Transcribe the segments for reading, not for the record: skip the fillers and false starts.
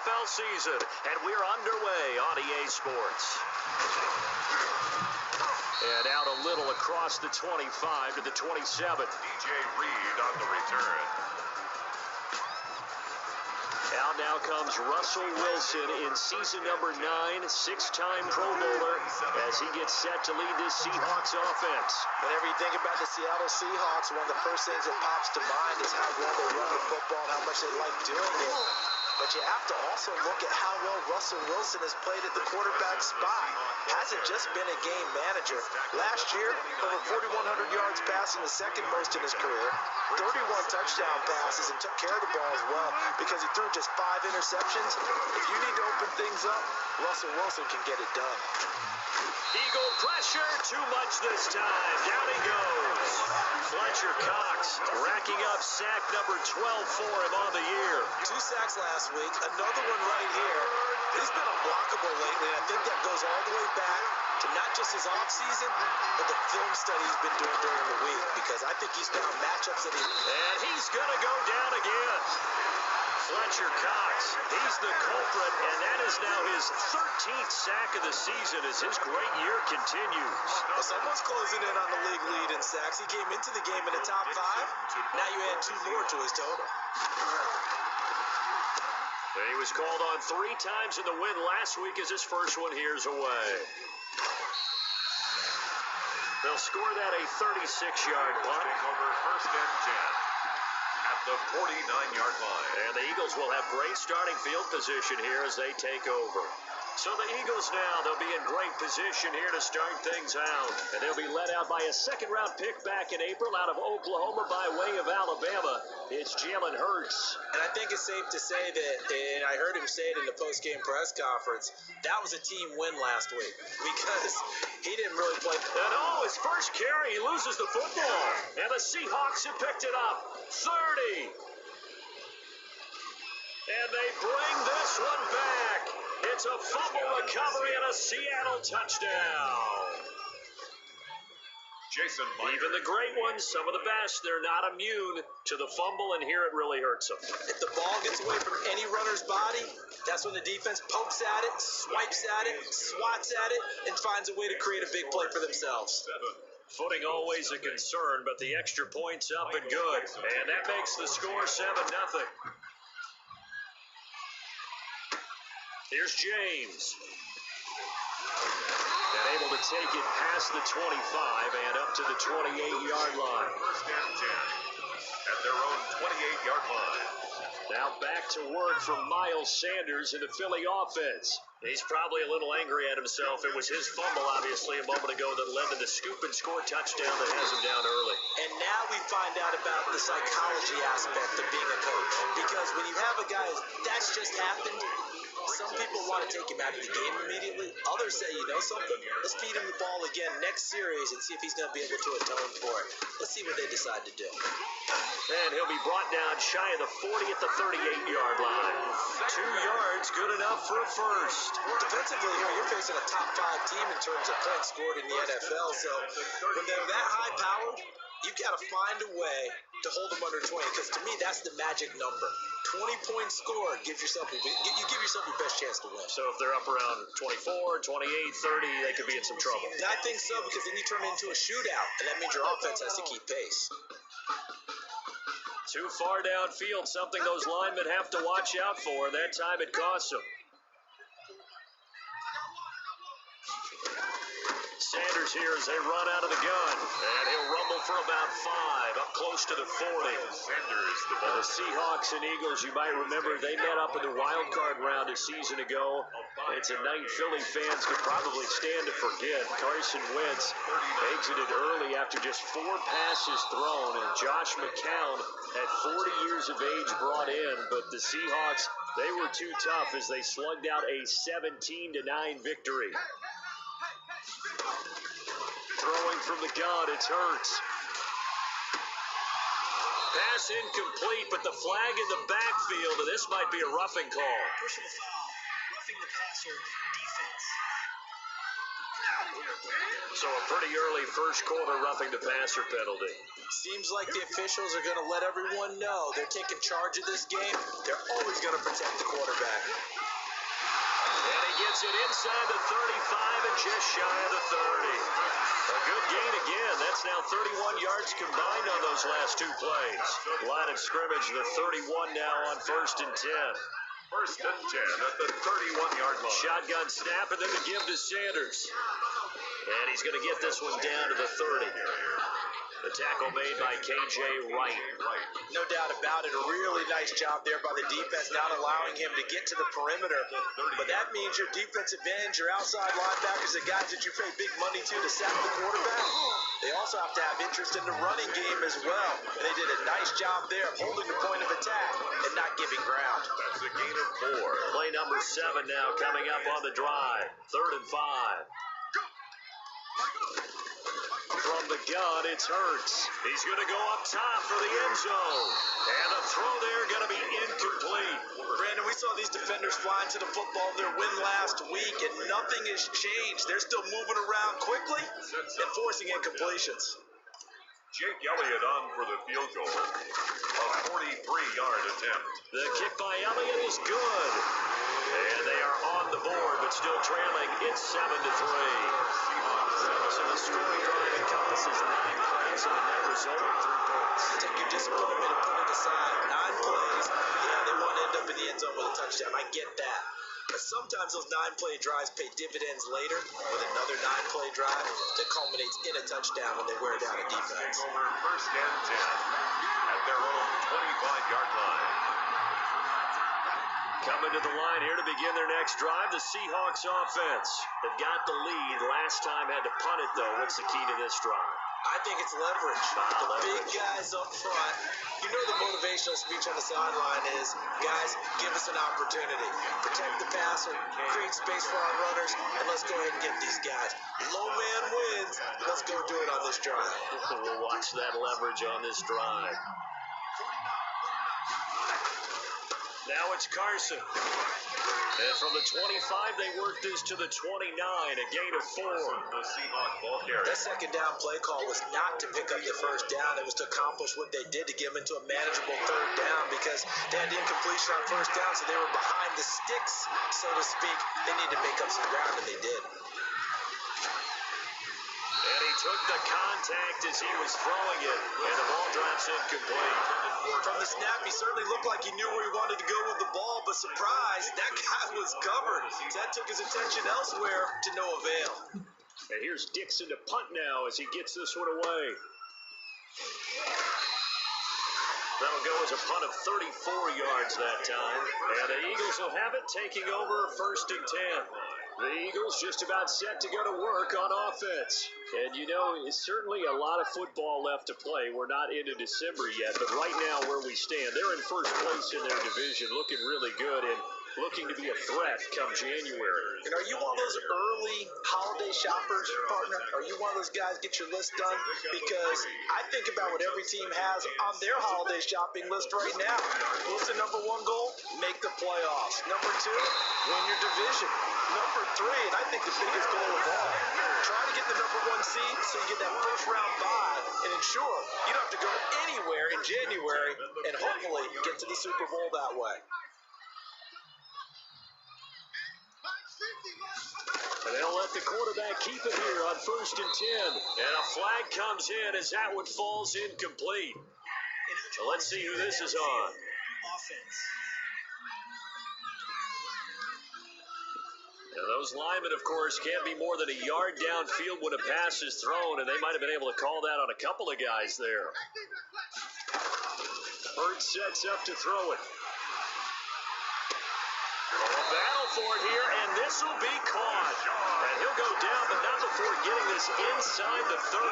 NFL season, and we're underway on EA Sports. And out a little across the 25 to the 27. DJ Reed on the return. Out now comes Russell Wilson in season number 9, six-time Pro Bowler, as he gets set to lead this Seahawks offense. Whenever you think about the Seattle Seahawks, one of the first things that pops to mind is how well they run the football and how much they like doing it. But you have to also look at how well Russell Wilson has played at the quarterback spot. Hasn't just been a game manager. Last year, over 4,100 yards passing, the second most in his career. 31 touchdown passes, and took care of the ball as well because he threw just 5 interceptions. If you need to open things up, Russell Wilson can get it done. Eagle pressure, too much this time. Down he goes. Fletcher Cox racking up sack number 12 for him on the year. 2 sacks last week, another one right here. He's been unblockable lately, and I think that goes all the way back to not just his offseason, but the film study he's been doing during the week, because I think he's found matchups that And he's going to go down again. Fletcher Cox, he's the culprit, and that is now his 13th sack of the season as his great year continues. Well, someone's closing in on the league lead in sacks. He came into the game in the top 5. Now you add 2 more to his total. He was called on 3 times in the win last week as his first one here's away. They'll score that a 36-yard punt. Over first and 10. At the 49-yard line. And the Eagles will have great starting field position here as they take over. So the Eagles now, they'll be in great position here to start things out. And they'll be led out by a second-round pick back in April out of Oklahoma by way of Alabama. It's Jalen Hurts. And I think it's safe to say that, and I heard him say it in the post-game press conference, that was a team win last week because he didn't really play. And his first carry, he loses the football. And the Seahawks have picked it up. 30. And they bring this one back. It's a fumble recovery and a Seattle touchdown. Jason Myers. Even the great ones, some of the best, they're not immune to the fumble, and here it really hurts them. If the ball gets away from any runner's body, that's when the defense pokes at it, swipes at it, swats at it, and finds a way to create a big play for themselves. Footing always a concern, but the extra point's up and good. And that makes the score 7-0. Here's James. And able to take it past the 25 and up to the 28-yard line. First and 10 at their own 28-yard line. Now back to work from Miles Sanders in the Philly offense. He's probably a little angry at himself. It was his fumble, obviously, a moment ago that led to the scoop and score touchdown that has him down early. And now we find out about the psychology aspect of being a coach. Because when you have a guy that's just happened, some people want to take him out of the game immediately. Others say, you know something? Let's feed him the ball again next series and see if he's going to be able to atone for it. Let's see what they decide to do. And he'll be brought down shy of the 40 at the 38-yard line. 2 yards, good enough for a first. Defensively here, you're facing a top 5 team in terms of points scored in the NFL. So when they're that high-powered, you've got to find a way to hold them under 20, because to me, that's the magic number. 20 points scored, you give yourself your best chance to win. So if they're up around 24, 28, 30, they could be in some trouble. I think so, because then you turn it into a shootout, and that means your offense has to keep pace. Too far downfield, something those linemen have to watch out for. That time it costs them. Sanders here as they run out of the gun. And he'll rumble for about 5, up close to the 40. Sanders, The Seahawks and Eagles, you might remember, they met up in the wild card round a season ago. It's a night Philly fans could probably stand to forget. Carson Wentz exited early after just 4 passes thrown, and Josh McCown at 40 years of age brought in. But the Seahawks, they were too tough as they slugged out a 17-9 victory. Throwing from the gun, it's Hurts. Pass incomplete, but the flag in the backfield, and this might be a roughing call. Personal foul, roughing the passer, defense. So a pretty early first quarter roughing the passer penalty. Seems like the officials are going to let everyone know they're taking charge of this game. They're always going to protect the quarterback. And he gets it inside the 35 and just shy of the 30. A good gain again. That's now 31 yards combined on those last two plays. Line of scrimmage, the 31 now on 1st and 10. 1st and 10 at the 31-yard line. Shotgun snap and then the give to Sanders. And he's going to get this one down to the 30. The tackle made by K.J. Wright. No doubt about it. A really nice job there by the defense, not allowing him to get to the perimeter. But that means your defensive ends, your outside linebackers, the guys that you pay big money to sack the quarterback, they also have to have interest in the running game as well. And they did a nice job there of holding the point of attack and not giving ground. That's a gain of 4. Play number 7 now coming up on the drive. 3rd and 5. From the gun, it's Hurts. He's going to go up top for the end zone. And a throw there going to be incomplete. Brandon, we saw these defenders flying to the football in their win last week, and nothing has changed. They're still moving around quickly and forcing incompletions. Jake Elliott on for the field goal. A 43-yard attempt. The kick by Elliott is good. And they are on the board, but still trailing. It's 7-3. So the scoring drive encompasses 9 plays and the net result of 3 points. Take your disappointment and put it aside. 9 plays. Yeah, they want to end up in the end zone with a touchdown. I get that. But sometimes those 9-play drives pay dividends later with another 9-play drive that culminates in a touchdown when they wear down a defense. Over 1st and 10 at their own 25-yard line. Coming to the line here to begin their next drive, the Seahawks offense. They've got the lead. Last time had to punt it, though. What's the key to this drive? I think it's leverage. The big guys up front. You know the motivational speech on the sideline is, guys, give us an opportunity. Protect the passer, create space for our runners, and let's go ahead and get these guys. Low man wins. Let's go do it on this drive. We'll watch that leverage on this drive. Now it's Carson. And from the 25, they work this to the 29, a gain of 4. The Seahawks ball carrier. That second down play call was not to pick up the first down. It was to accomplish what they did to get them into a manageable 3rd down because they had incompletion on 1st down, so they were behind the sticks, so to speak. They needed to make up some ground, and they did. And he took the contact as he was throwing it, and the ball drops incomplete. From the snap, he certainly looked like he knew where he wanted to go with the ball, but surprise, that guy was covered. So that took his attention elsewhere to no avail. And here's Dixon to punt now as he gets this one away. That'll go as a punt of 34 yards that time. And the Eagles will have it, taking over 1st and 10. The Eagles just about set to go to work on offense. And you know, it's certainly a lot of football left to play. We're not into December yet, but right now where we stand, they're in 1st place in their division, looking really good and looking to be a threat come January. And are you one of those early holiday shoppers, partner? Are you one of those guys get your list done? Because I think about what every team has on their holiday shopping list right now. What's the number 1 goal? Make the playoffs. Number 2, win your division. Number 3, and I think the biggest goal of all, try to get the number 1 seed so you get that 1st round bye and ensure you don't have to go anywhere in January and hopefully get to the Super Bowl that way. And they'll let the quarterback keep it here on 1st and 10. And a flag comes in as that one falls incomplete. So let's see who this is on. Offense. Now those linemen, of course, can't be more than a yard downfield when a pass is thrown, and they might have been able to call that on a couple of guys there. Hurts sets up to throw it. A battle for it here, and this will be caught. And he'll go down, but not before getting this inside the 30.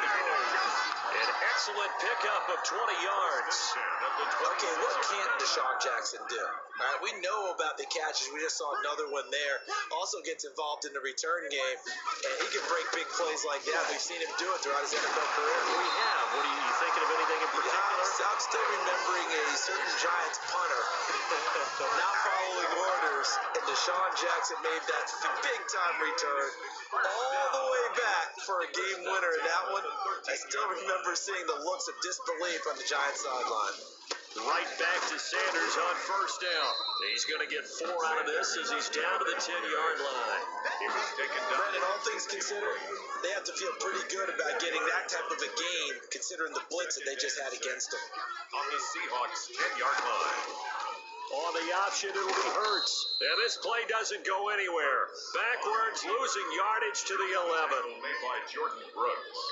An excellent pickup of 20 yards. Okay, what can't Deshaun Jackson do? All right, we know about the catches. We just saw another one there. Also gets involved in the return game, and he can break big plays like that. We've seen him do it throughout his NFL career. We have. What are you thinking of anything in particular? Yeah, I'm still remembering a certain Giants punter not following orders years, and Deshaun Jackson made that big-time return all the way back for a game winner in that one. I still remember seeing the looks of disbelief on the Giants sideline. Right back to Sanders on first down. He's going to get 4 out of this as he's down to the 10-yard line. He was taken down. Brandon, all things considered, they have to feel pretty good about getting that type of a gain, considering the blitz that they just had against them. On the Seahawks 10-yard line. On the option, it'll be Hurts. And this play doesn't go anywhere. Backwards, losing yardage to the 11. Made by Jordan Brooks.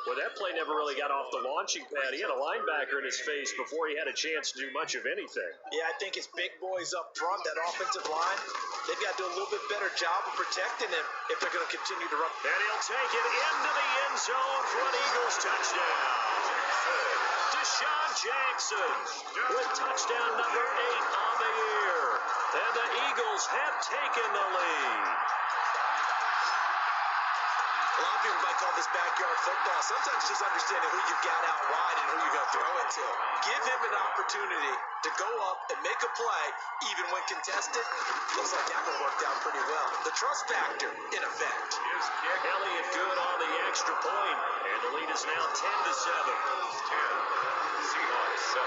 Well, that play never really got off the launching pad. He had a linebacker in his face before he had a chance to do much of anything. Yeah, I think his big boys up front, that offensive line, they've got to do a little bit better job of protecting him if they're going to continue to run. And he'll take it into the end zone for an Eagles touchdown. Deshaun Jackson with touchdown number 8 on the year. And the Eagles have taken the lead. A lot of people might call this backyard football. Sometimes just understanding who you've got out wide and who you're going to throw it to. Give him an opportunity to go up and make a play, even when contested. Looks like that one worked out pretty well. The trust factor, in effect. His kick. Elliott good on the extra point, and the lead is now 10-7. 10. Seahawks 7.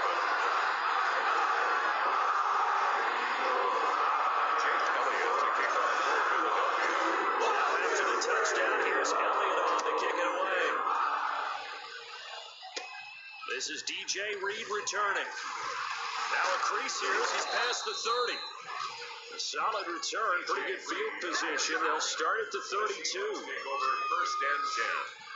Jake Elliott to kick off for Philadelphia. Now after the touchdown, here's Elliott on to kick it away. This is DJ Reed returning. Now a crease here as he's past the 30. A solid return, pretty good field position. They'll start at the 32. Take over first and 10.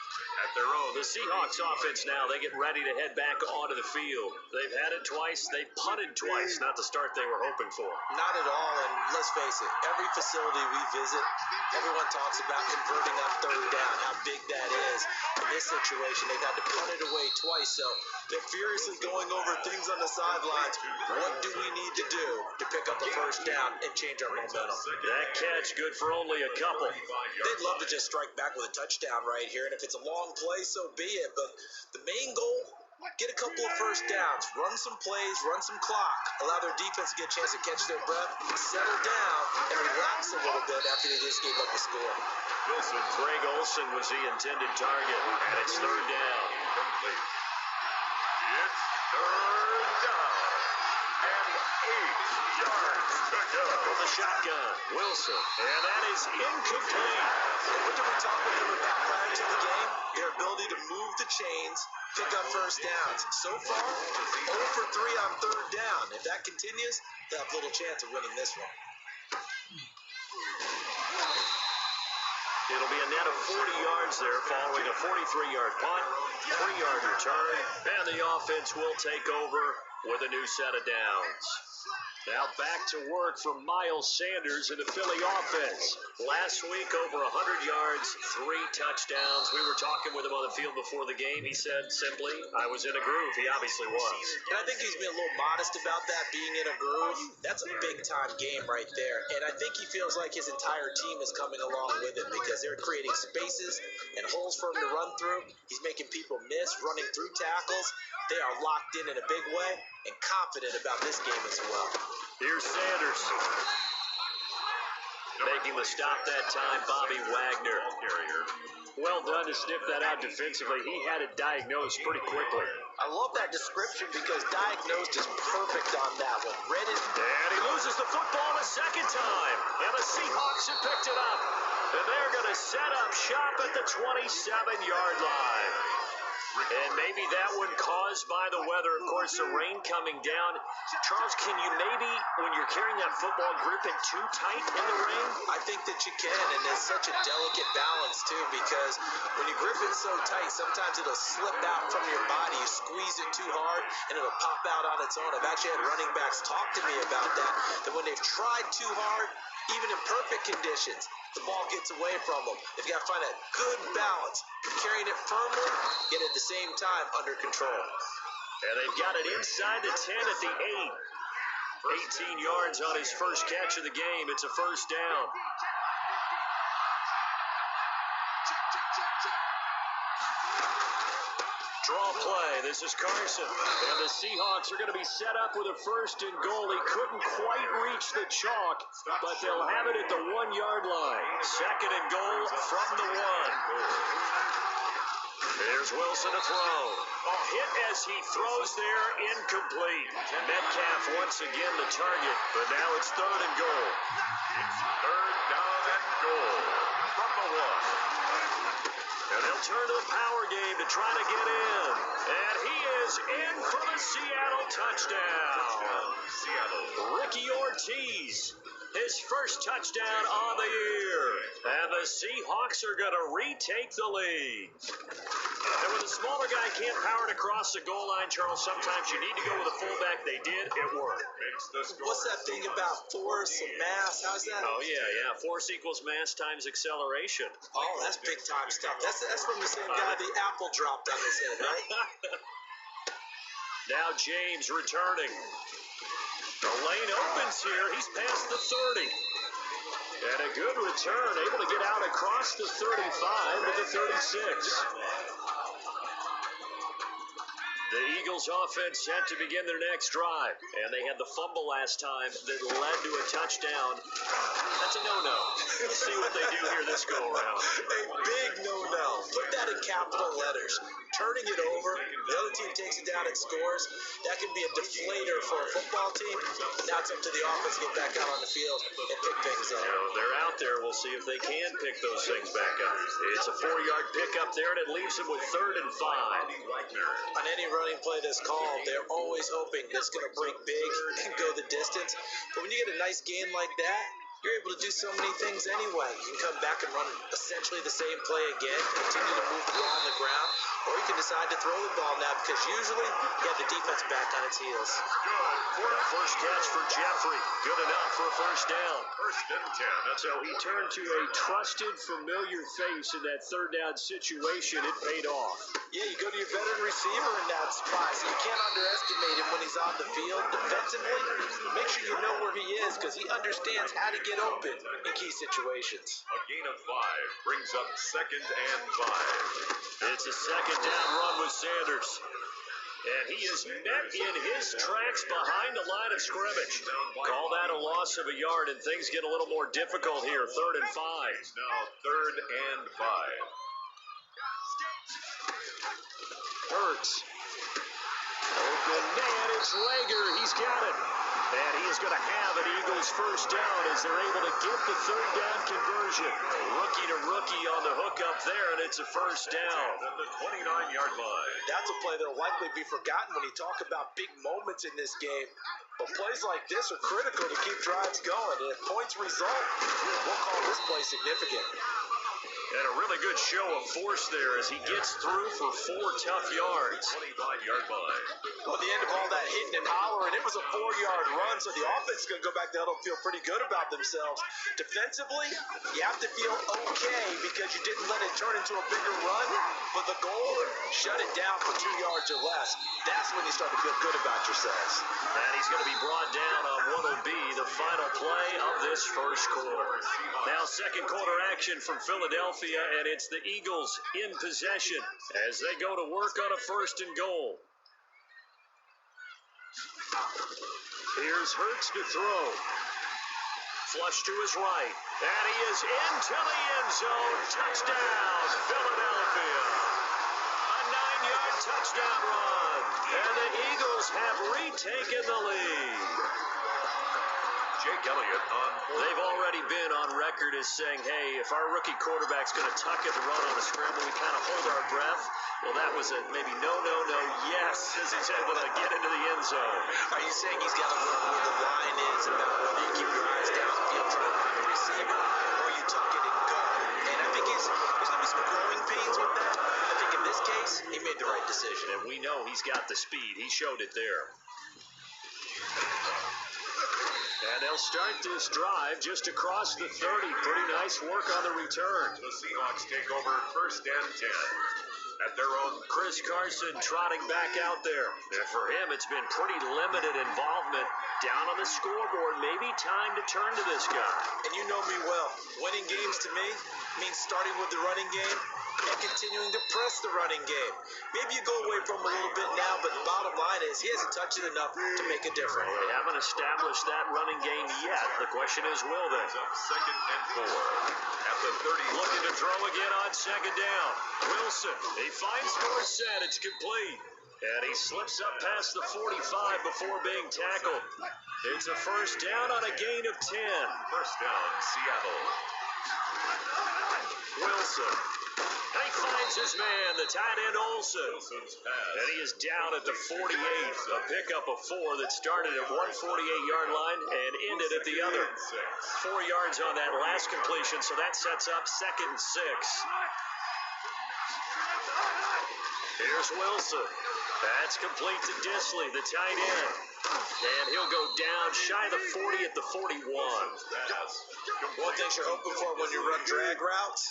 At their own. The Seahawks offense now, they get ready to head back onto the field. They've had it twice. They punted twice. Not the start they were hoping for. Not at all, and let's face it, every facility we visit, everyone talks about converting on third down, how big that is. In this situation, they've had to punt it away twice, so they're furiously going over things on the sidelines. What do we need to do to pick up a first down and change our momentum? That catch good for only a couple. They'd love to just strike back with a touchdown right here, and if it's a long play, so be it. But the main goal, get a couple of first downs, run some plays, run some clock, allow their defense to get a chance to catch their breath, settle down, and relax a little bit after they just gave up a score. Greg Olsen was the intended target, and it's third down. Complete. It's third down. And 8 yards to go. From the shotgun, Wilson. And that is incomplete. What did we talk with them about prior to the game? Their ability to move the chains, pick up first downs. So far, 0 for 3 on third down. If that continues, they'll have little chance of winning this one. It'll be a net of 40 yards there following a 43-yard punt, 3-yard return, and the offense will take over with a new set of downs. Now back to work for Miles Sanders in the Philly offense. Last week, over 100 yards, 3 touchdowns. We were talking with him on the field before the game. He said simply, I was in a groove. He obviously was. And I think he's been a little modest about that, being in a groove. That's a big-time game right there. And I think he feels like his entire team is coming along with him because they're creating spaces and holes for him to run through. He's making people miss, running through tackles. They are locked in a big way and confident about this game as well. Here's Sanders. Making the stop that time, Bobby Wagner. Well done to sniff that out defensively. He had it diagnosed pretty quickly. I love that description because diagnosed is perfect on that one. Read it. And he loses the football a second time. And the Seahawks have picked it up. And they're going to set up shop at the 27-yard line. And maybe that one caused by the weather. Of course, the rain coming down. Charles, can you maybe, when you're carrying that football, grip it too tight in the rain? I think that you can, and it's such a delicate balance, too, because when you grip it so tight, sometimes it'll slip out from your body. You squeeze it too hard, and it'll pop out on its own. I've actually had running backs talk to me about that when they've tried too hard, even in perfect conditions, the ball gets away from them. They've got to find that good balance. Carrying it firmly, yet at the same time under control. And they've got it inside the 10 at the 8. 18 yards on his first catch of the game. It's a first down. Draw play. This is Carson. And the Seahawks are going to be set up with a 1st and goal. He couldn't quite reach the chalk, but they'll have it at the 1-yard line. 2nd and goal from the 1. Here's Wilson to throw. A hit as he throws there, incomplete. Metcalf once again the target, but now it's 3rd and goal. It's 3rd down and goal from the 1. And they'll turn to the power game to try to get in. And he is in for the Seattle touchdown. Seattle. Ricky Ortiz, his first touchdown on the year. And the Seahawks are going to retake the lead. And when the smaller guy can't power it across the goal line, Charles, sometimes you need to go with a fullback. They did. It worked. What's that thing about force and mass? How's that? Oh, yeah. Force equals mass times acceleration. Oh, that's big time stuff. That's from the same guy the apple dropped on his head, right? Now James returning. The lane opens here. He's past the 30. And a good return, able to get out across the 35 to the 36. The Eagles offense set to begin their next drive. And they had the fumble last time that led to a touchdown. That's a no-no. We'll see what they do here this go-around. A big no-no. Put that in capital letters. Turning it over, the other team takes it down and scores. That can be a deflator for a football team. Now it's up to the offense to get back out on the field and pick things up. They're out there. We'll see if they can pick those things back up. It's a 4-yard pickup there, and it leaves them with 3rd and 5. On any running play that's called, they're always hoping it's going to break big and go the distance. But when you get a nice gain like that, you're able to do so many things anyway. You can come back and run essentially the same play again, continue to move the ball on the ground, or you can decide to throw the ball now because usually you have the defense back on its heels. First catch for Jeffrey. Good enough for a 1st down. 1st and 10. So he turned to a trusted, familiar face in that 3rd down situation. It paid off. Yeah, you go to your veteran receiver in that spot, so you can't underestimate him when he's on the field. Defensively, make sure you know where he is because he understands how to get open in key situations. A gain of 5 brings up 2nd and 5. It's a 2nd down run with Sanders. And he is met in his tracks behind the line of scrimmage. Call that a loss of a yard, and things get a little more difficult here. 3rd and 5. Now 3rd and 5. Hurts. Open man, it's Rager. He's got it. And he is going to have an Eagles 1st down as they're able to get the 3rd down conversion. Rookie to rookie on the hook up there, and it's a 1st down. At the 29-yard line. That's a play that will likely be forgotten when you talk about big moments in this game. But plays like this are critical to keep drives going. And if points result, we'll call this play significant. And a really good show of force there as he gets through for 4 tough yards. 25-yard line. Well, the end of all that hitting and hollering, it was a 4-yard run, so the offense is going to go back to huddle and feel pretty good about themselves. Defensively, you have to feel okay because you didn't let it turn into a bigger run, but the goal, shut it down for 2 yards or less. That's when you start to feel good about yourselves. And he's going to be brought down on what will be the final play of this 1st quarter. Now 2nd quarter action from Philadelphia, and it's the Eagles in possession as they go to work on a 1st and goal. Here's Hurts to throw. Flush to his right. And he is into the end zone. Touchdown, Philadelphia. A 9-yard touchdown run. And the Eagles have retaken the lead. Jake Elliott on. They've already been on record as saying, hey, if our rookie quarterback's going to tuck it and run on a scramble, we kind of hold our breath. Well, that was a maybe no, yes, as he's able to get into the end zone. Are you saying he's got to look where the line is about whether you keep your eyes downfield trying to find the receiver or you tuck it and go? And I think there's going to be some growing pains with that. I think in this case, he made the right decision. And we know he's got the speed. He showed it there. And they'll start this drive just across the 30. Pretty nice work on the return. The Seahawks take over 1st and 10. At their own. Chris Carson trotting back out there. And for him, it's been pretty limited involvement. Down on the scoreboard, maybe time to turn to this guy. And you know me well. Winning games to me means starting with the running game and continuing to press the running game. Maybe you go away from him a little bit now, but the bottom line is he hasn't touched it enough to make a difference. Well, they haven't established that running game yet. The question is, will they? Up 2nd and 4 at the 30. Looking to throw again on 2nd down. Wilson, he finds Morissette. It's complete. And he slips up past the 45 before being tackled. It's a first down on a gain of 10. First down, Seattle. Wilson. And he finds his man, the tight end Olsen. Wilson's pass. And he is down at the 48. A pickup of 4 that started at 148-yard line and ended at the other. 4 yards on that last completion, so that sets up 2nd and 6. Here's Wilson. That's complete to Disley, the tight end. And he'll go down shy of the 40 at the 41. One thing you're hoping for when you run drag routes,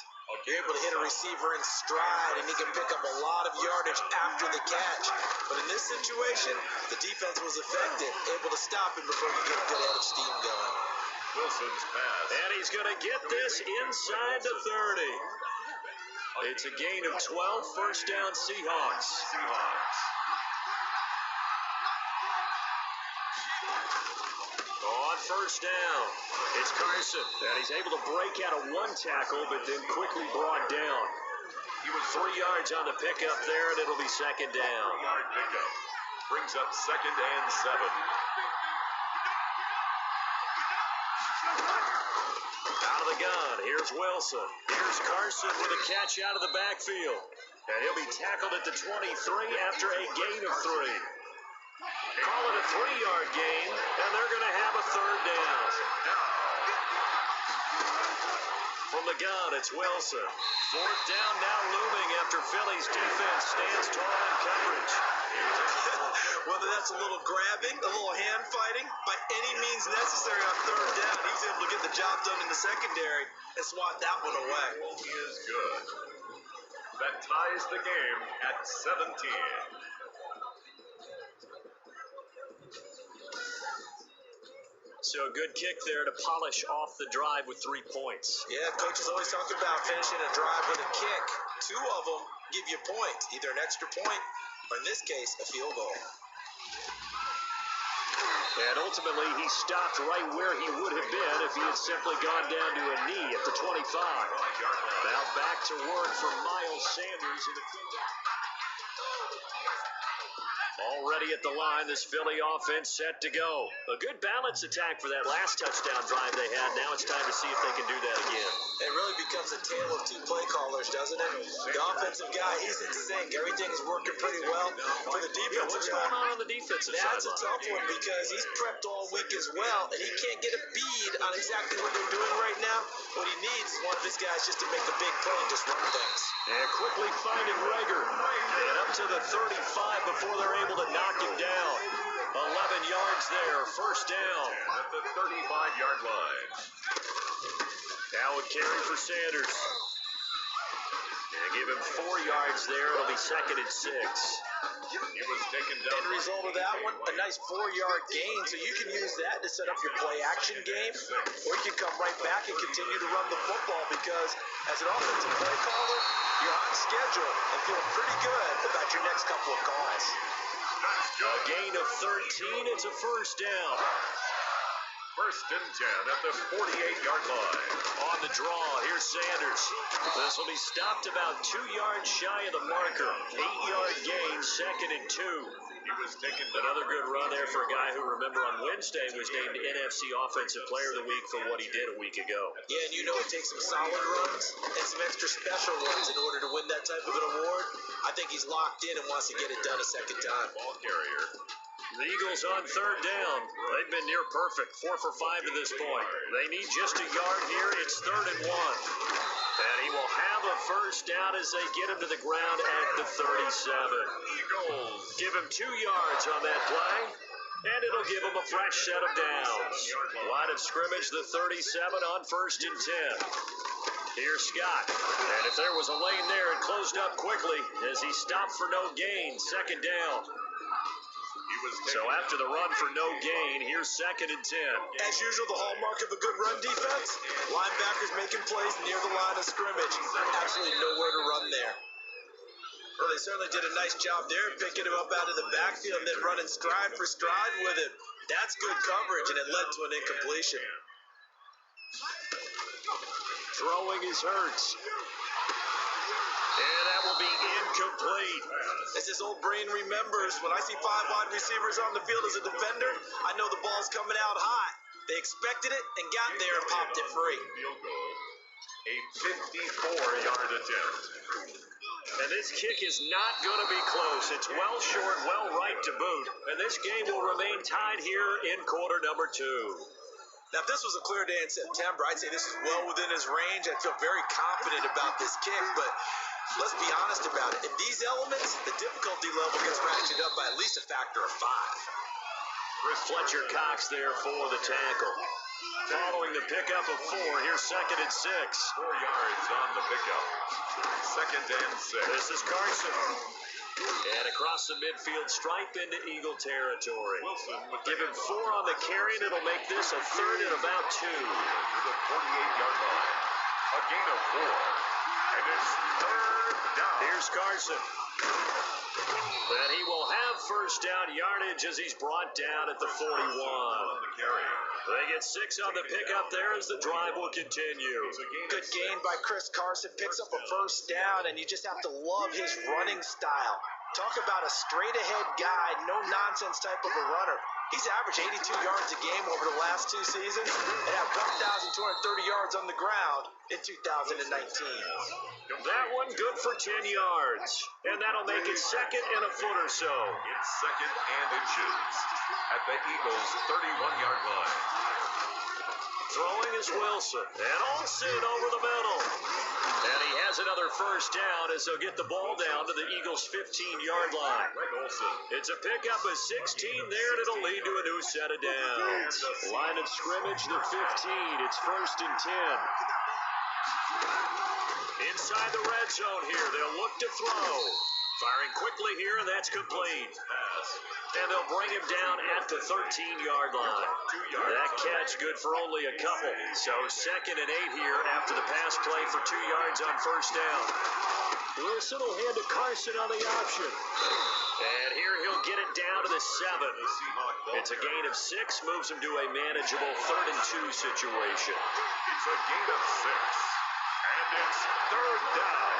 you're able to hit a receiver in stride, and he can pick up a lot of yardage after the catch. But in this situation, the defense was effective, able to stop him before he get a good head of steam going. Wilson's pass. And he's going to get this inside the 30. It's a gain of 12, first down Seahawks. On first down, it's Carson, and he's able to break out of 1 tackle, but then quickly brought down. He was 3 yards on the pickup there, and it'll be 2nd down. 3-yard pickup brings up 2nd and 7. Out of the gun, here's Wilson. Here's Carson with a catch out of the backfield. And he'll be tackled at the 23 after a gain of 3. Call it a 3-yard gain, and they're going to have a 3rd down. From the gun, it's Wilson. 4th down now looming after Philly's defense stands tall in coverage. Whether that's a little grabbing, a little hand fighting, by any means necessary on 3rd down, he's able to get the job done in the secondary and swat that one away. He is good. That ties the game at 17. So a good kick there to polish off the drive with 3 points. Yeah, coaches always talk about finishing a drive with a kick. 2 of them give you points, either an extra point or, in this case, a field goal. And ultimately, he stopped right where he would have been if he had simply gone down to a knee at the 25. Now back to work for Miles Sanders in the already at the line, this Philly offense set to go. A good balance attack for that last touchdown drive they had. Now it's time to see if they can do that again. It really becomes a tale of 2 play callers, doesn't it? The offensive guy, he's in sync. Everything's working pretty well. For the defensive What's guy, going on the defensive side? that's a tough one because he's prepped all week as well, and he can't get a bead on exactly what they're doing right now. What he needs is one of his guys just to make the big play and just run things. And quickly finding Rager. And up to the 35 before they're able to knock him down. 11 yards there, first down. At the 35-yard line. Now a carry for Sanders. And give him 4 yards there. It'll be 2nd and 6. He was taken down. End result of that one, a nice 4-yard gain, so you can use that to set up your play-action game, or you can come right back and continue to run the football because as an offensive play caller, you're on schedule and feeling pretty good about your next couple of calls. A gain of 13. It's a first down. First and 10 at the 48-yard line. On the draw, here's Sanders. This will be stopped about 2 yards shy of the marker. 8-yard gain, 2nd and 2. He was taken down. Another good run there for a guy who, remember, on Wednesday was named NFC Offensive Player of the Week for what he did a week ago. Yeah, and you know it takes some solid runs and some extra special runs in order to win that type of an award. I think he's locked in and wants to get it done a second time. Ball carrier. The Eagles on 3rd down. They've been near perfect, 4 for 5 to this point. They need just a yard here. It's 3rd and 1. And he will have a first down as they get him to the ground at the 37. Eagles. Give him 2 yards on that play, and it'll give him a fresh set of downs. Line of scrimmage, the 37 on 1st and 10. Here's Scott. And if there was a lane there, it closed up quickly as he stopped for no gain. 2nd down. He was So after the run for no gain, here's 2nd and 10. As usual, the hallmark of a good run defense, linebackers making plays near the line of scrimmage. Absolutely nowhere to run there. Well, they certainly did a nice job there, picking him up out of the backfield and then running stride for stride with him. That's good coverage, and it led to an incompletion. Throwing is Hurts. And that will be incomplete. As his old brain remembers, when I see 5 wide receivers on the field as a defender, I know the ball's coming out hot. They expected it and got there and popped it free. Field goal. A 54-yard attempt. And this kick is not going to be close. It's well short, well right to boot. And this game will remain tied here in quarter number 2. Now, if this was a clear day in September, I'd say this is well within his range. I'd feel very confident about this kick, but let's be honest about it. In these elements, the difficulty level gets ratcheted up by at least a factor of 5. Fletcher Cox there for the tackle. Following the pickup of 4, here's 2nd and 6. 4 yards on the pickup. 2nd and 6. This is Carson. And across the midfield stripe into Eagle territory. Wilson with Give him 4 on the carry, and it'll make this a 3rd and about 2. to the 48-yard line. A gain of 4. And it's 3rd down. Here's Carson. And he will have first down yardage as he's brought down at the 41. On the carry. They get 6 on the pickup there as the drive will continue. Good gain by Chris Carson, picks up a first down, and you just have to love his running style. Talk about a straight-ahead guy, no-nonsense type of a runner. He's averaged 82 yards a game over the last 2 seasons and had 1,230 yards on the ground in 2019. That one good for 10 yards. And that'll make it 2nd and a foot or so. It's 2nd and inches at the Eagles' 31-yard line. Throwing is Wilson. And Olsen over the middle. And he has another first down as they'll get the ball down to the Eagles' 15-yard line. Greg Olsen. It's a pickup of 16 there, and it'll lead to a new set of downs. Line of scrimmage, the 15. It's 1st and 10. Inside the red zone here, they'll look to throw. Firing quickly here, and that's complete. And they'll bring him down at the 13-yard line. That catch good for only a couple. So 2nd and 8 here after the pass play for 2 yards on first down. Wilson will hand to Carson on the option. And here he'll get it down to the 7. It's a gain of 6, moves him to a manageable 3rd and 2 situation. It's a gain of 6. And it's 3rd down.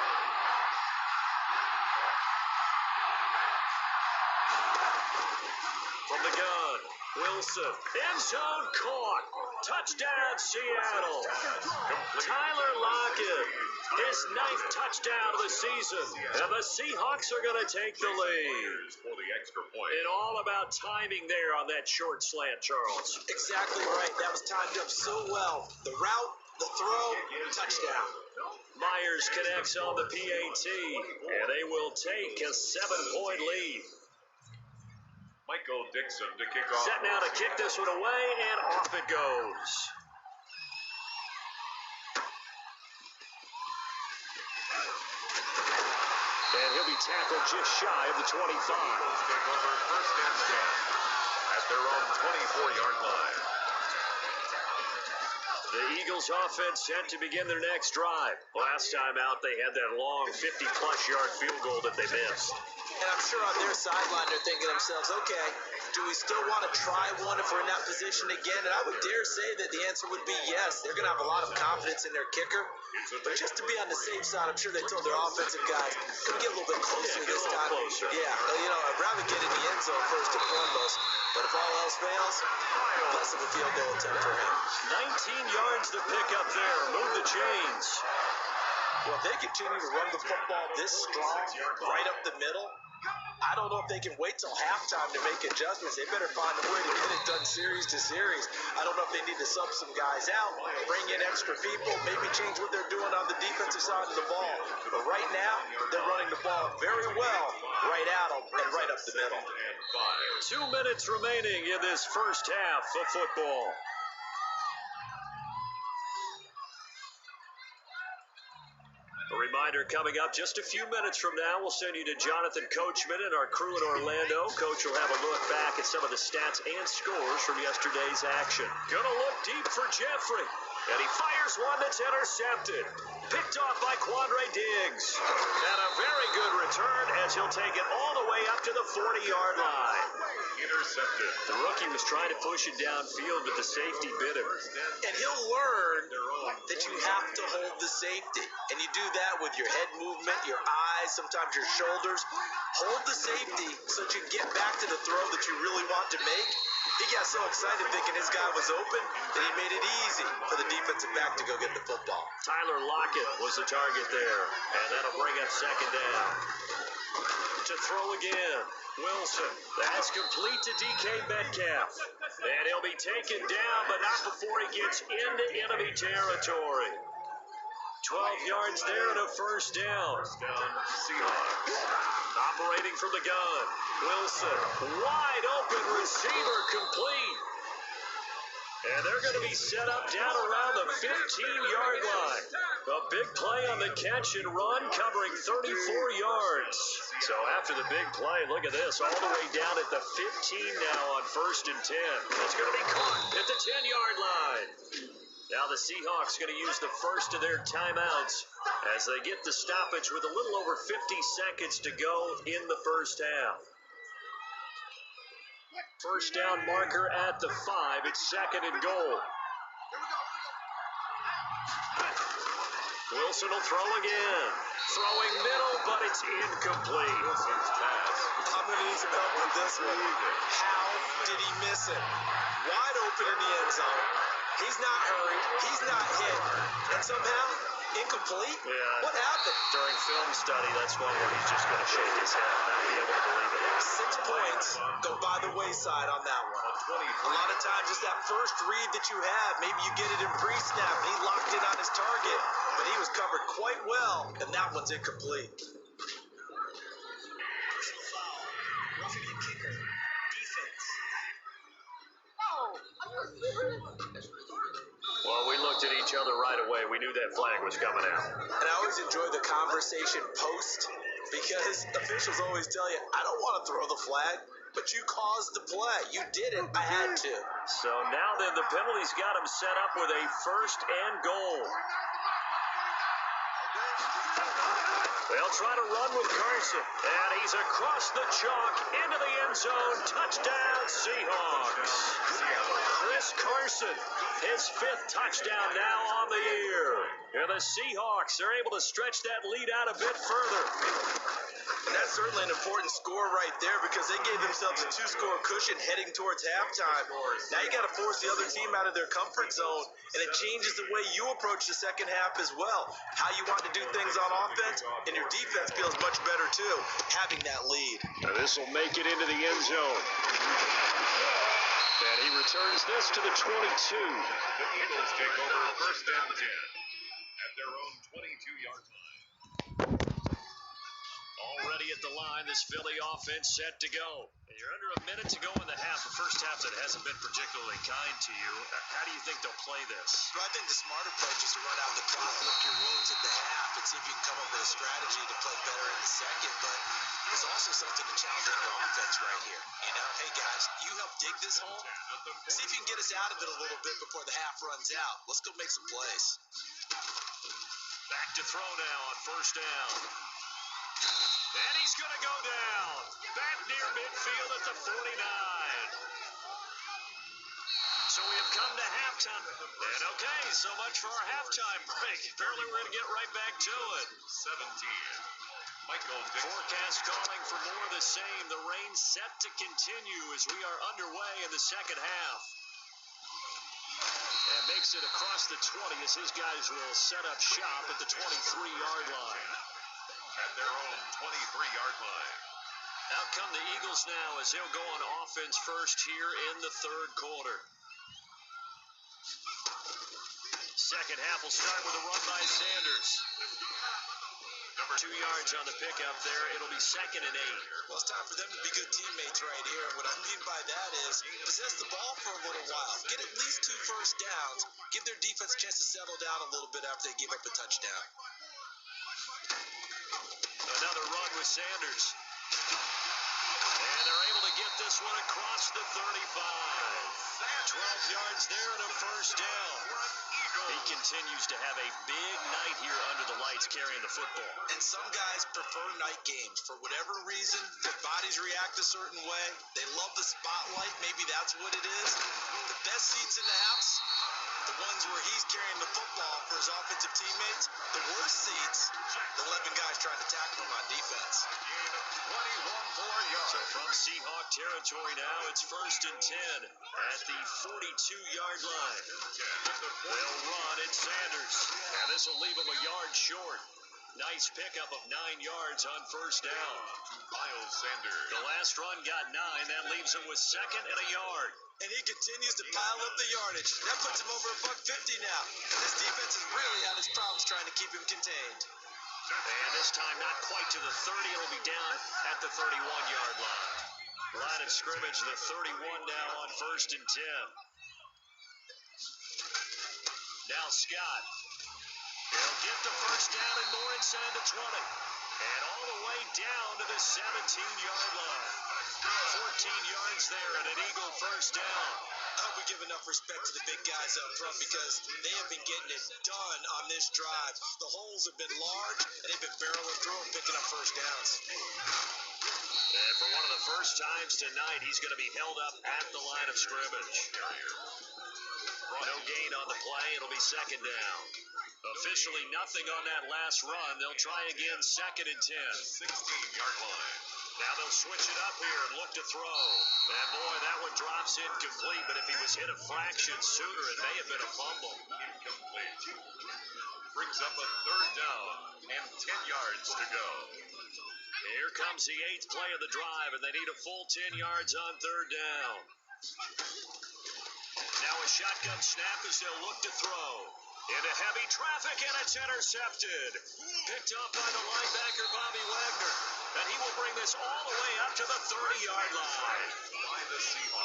From the gun, Wilson, end zone caught. Touchdown, Seattle. Tyler Lockett, his 9th touchdown of the season. And the Seahawks are going to take the lead. For the extra point. And all about timing there on that short slant, Charles. Exactly right. That was timed up so well. The route, the throw, touchdown. Myers connects on the PAT, and they will take a 7-point lead. Michael Dixon to kick off. Set now to kick this one away, and off it goes. And he'll be tackled just shy of the 25. Eagles take over 1st and 10 at their own 24-yard line. The Eagles offense set to begin their next drive. Last time out, they had that long 50-plus yard field goal that they missed. And I'm sure on their sideline they're thinking to themselves, okay, do we still want to try one if we're in that position again? And I would dare say that the answer would be yes. They're going to have a lot of confidence in their kicker. But just to be on the safe side, I'm sure they told their offensive guys, can we get a little bit closer this time? Closer. Yeah, I'd rather get in the end zone first and foremost. But if all else fails, less of a field goal attempt for him. 19 yards to pick up there. Move the chains. Well, if they continue to run the football this strong, right up the middle, I don't know if they can wait till halftime to make adjustments. They better find a way to get it done series to series. I don't know if they need to sub some guys out, bring in extra people, maybe change what they're doing on the defensive side of the ball. But right now, they're running the ball very well, right out and right up the middle. 2 minutes remaining in this first half of football. reminder coming up just a few minutes from now, we'll send you to Jonathan Coachman and our crew in Orlando. Coach will have a look back at some of the stats and scores from yesterday's action. Gonna look deep for Jeffrey, and he fires one that's intercepted. Picked off by Quandre Diggs. And a very good return as he'll take it all the way up to the 40-yard line. Intercepted. The rookie was trying to push it downfield, but the safety bit him. And he'll learn that you have to hold the safety. And you do that with your head movement, your eyes, sometimes your shoulders. Hold the safety so that you get back to the throw that you really want to make. He got so excited thinking his guy was open that he made it easy for the defensive back to go get the football. Tyler Lockett was the target there, and that'll bring up second down. To throw again, Wilson. That's complete to DK Metcalf. And he'll be taken down, but not before he gets into enemy territory. 12 yards there and a first down. Seahawks. Operating from the gun. Wilson, wide open receiver, complete. And they're going to be set up down around the 15-yard line. A big play on the catch and run, covering 34 yards. So after the big play, look at this, all the way down at the 15 now on 1st and 10. It's going to be caught at the 10-yard line. Now the Seahawks going to use the first of their timeouts as they get the stoppage with a little over 50 seconds to go in the first half. First down marker at the 5. It's second and goal. Wilson will throw again. Throwing middle, but it's incomplete. Wilson's pass. I'm going to need some help with this one. How did he miss it? Wide open in the end zone. He's not hurried. He's not hit. And somehow, incomplete? Yeah. What happened? During film study, that's one where he's just going to shake his head and not be able to believe it. 6 points go by the wayside on that one. A lot of times, just that first read that you have, maybe you get it in pre-snap. He locked in on his target, but he was covered quite well, and that one's incomplete. Personal foul. Roughing the kicker. Defense. Well, we looked at each other right away. We knew that flag was coming out. And I always enjoy the conversation post because officials always tell you, I don't want to throw the flag, but you caused the play. You did it. I had to. So now then the penalty's got him set up with a first and goal. They'll try to run with Carson, and he's across the chalk into the end zone. Touchdown, Seahawks. Chris Carson, his 5th touchdown now on the year. And the Seahawks are able to stretch that lead out a bit further. And that's certainly an important score right there because they gave themselves a 2-score cushion heading towards halftime. Now you got to force the other team out of their comfort zone, and it changes the way you approach the second half as well. How you want to do things on offense, and your defense feels much better too, having that lead. Now this will make it into the end zone. And he returns this to the 22. The Eagles take over 1st and 10 at their own 22-yard line. Already at the line, this Philly offense set to go. And you're under a minute to go in the half, the first half that hasn't been particularly kind to you. How do you think they'll play this? Well, I think the smart approach is to run out the clock, lick your wounds at the half, and see if you can come up with a strategy to play better in the second. But there's also something to challenge the offense right here. You know, hey guys, you help dig this hole. See if you can get us out of it a little bit before the half runs out. Let's go make some plays. Back to throw now on 1st down. And he's going to go down. Back near midfield at the 49. So we have come to halftime. And okay, so much for our halftime break. Apparently we're going to get right back to it. 17. Michael Dixon. Forecast calling for more of the same. The rain set to continue as we are underway in the second half. And makes it across the 20 as his guys will set up shop at the 23-yard line. At their own 23-yard line. Out come the Eagles now as they'll go on offense first here in the 3rd quarter. Second half will start with a run by Sanders. Number 2 yards on the pickup there. It'll be 2nd and 8. Well, it's time for them to be good teammates right here. And what I mean by that is possess the ball for a little while. Get at least 2 first downs. Give their defense a chance to settle down a little bit after they give up a touchdown. with Sanders. And they're able to get this one across the 35. 12 yards there and a first down. He continues to have a big night here under the lights carrying the football. And some guys prefer night games. For whatever reason, their bodies react a certain way. They love the spotlight. Maybe that's what it is. The best seats in the house, the ones where he's carrying the football for his offensive teammates. The worst seats, the 11 guys trying to tackle him on defense. 21 more yards. So from Seahawk territory now, it's 1st and 10 at the 42-yard line. They'll run at Sanders. And this will leave him a yard short. Nice pickup of 9 yards on first down. Miles Sanders. The last run got 9. That leaves him with 2nd and a yard. And he continues to pile up the yardage. That puts him over $150 now. And this defense has really had its problems trying to keep him contained. And this time not quite to the 30. It'll be down at the 31-yard line. Line of scrimmage, the 31 now on 1st and 10. Now Scott. He'll get the first down and more inside the 20. And all the way down to the 17-yard line. 14 yards there and an Eagle first down. I hope we give enough respect to the big guys up front because they have been getting it done on this drive. The holes have been large, and they've been barreling through them, picking up first downs. And for one of the first times tonight, he's going to be held up at the line of scrimmage. No gain on the play. It'll be 2nd down. Officially nothing on that last run. They'll try again 2nd and 10. 16-yard line. Now they'll switch it up here and look to throw. And boy, that one drops incomplete, but if he was hit a fraction sooner, it may have been a fumble. Incomplete. Brings up a 3rd down and 10 yards to go. Here comes the 8th play of the drive, and they need a full 10 yards on 3rd down. Now a shotgun snap as they'll look to throw. Into heavy traffic, and it's intercepted. Picked up by the linebacker, Bobby Wagner. And he will bring this all the way up to the 30-yard line.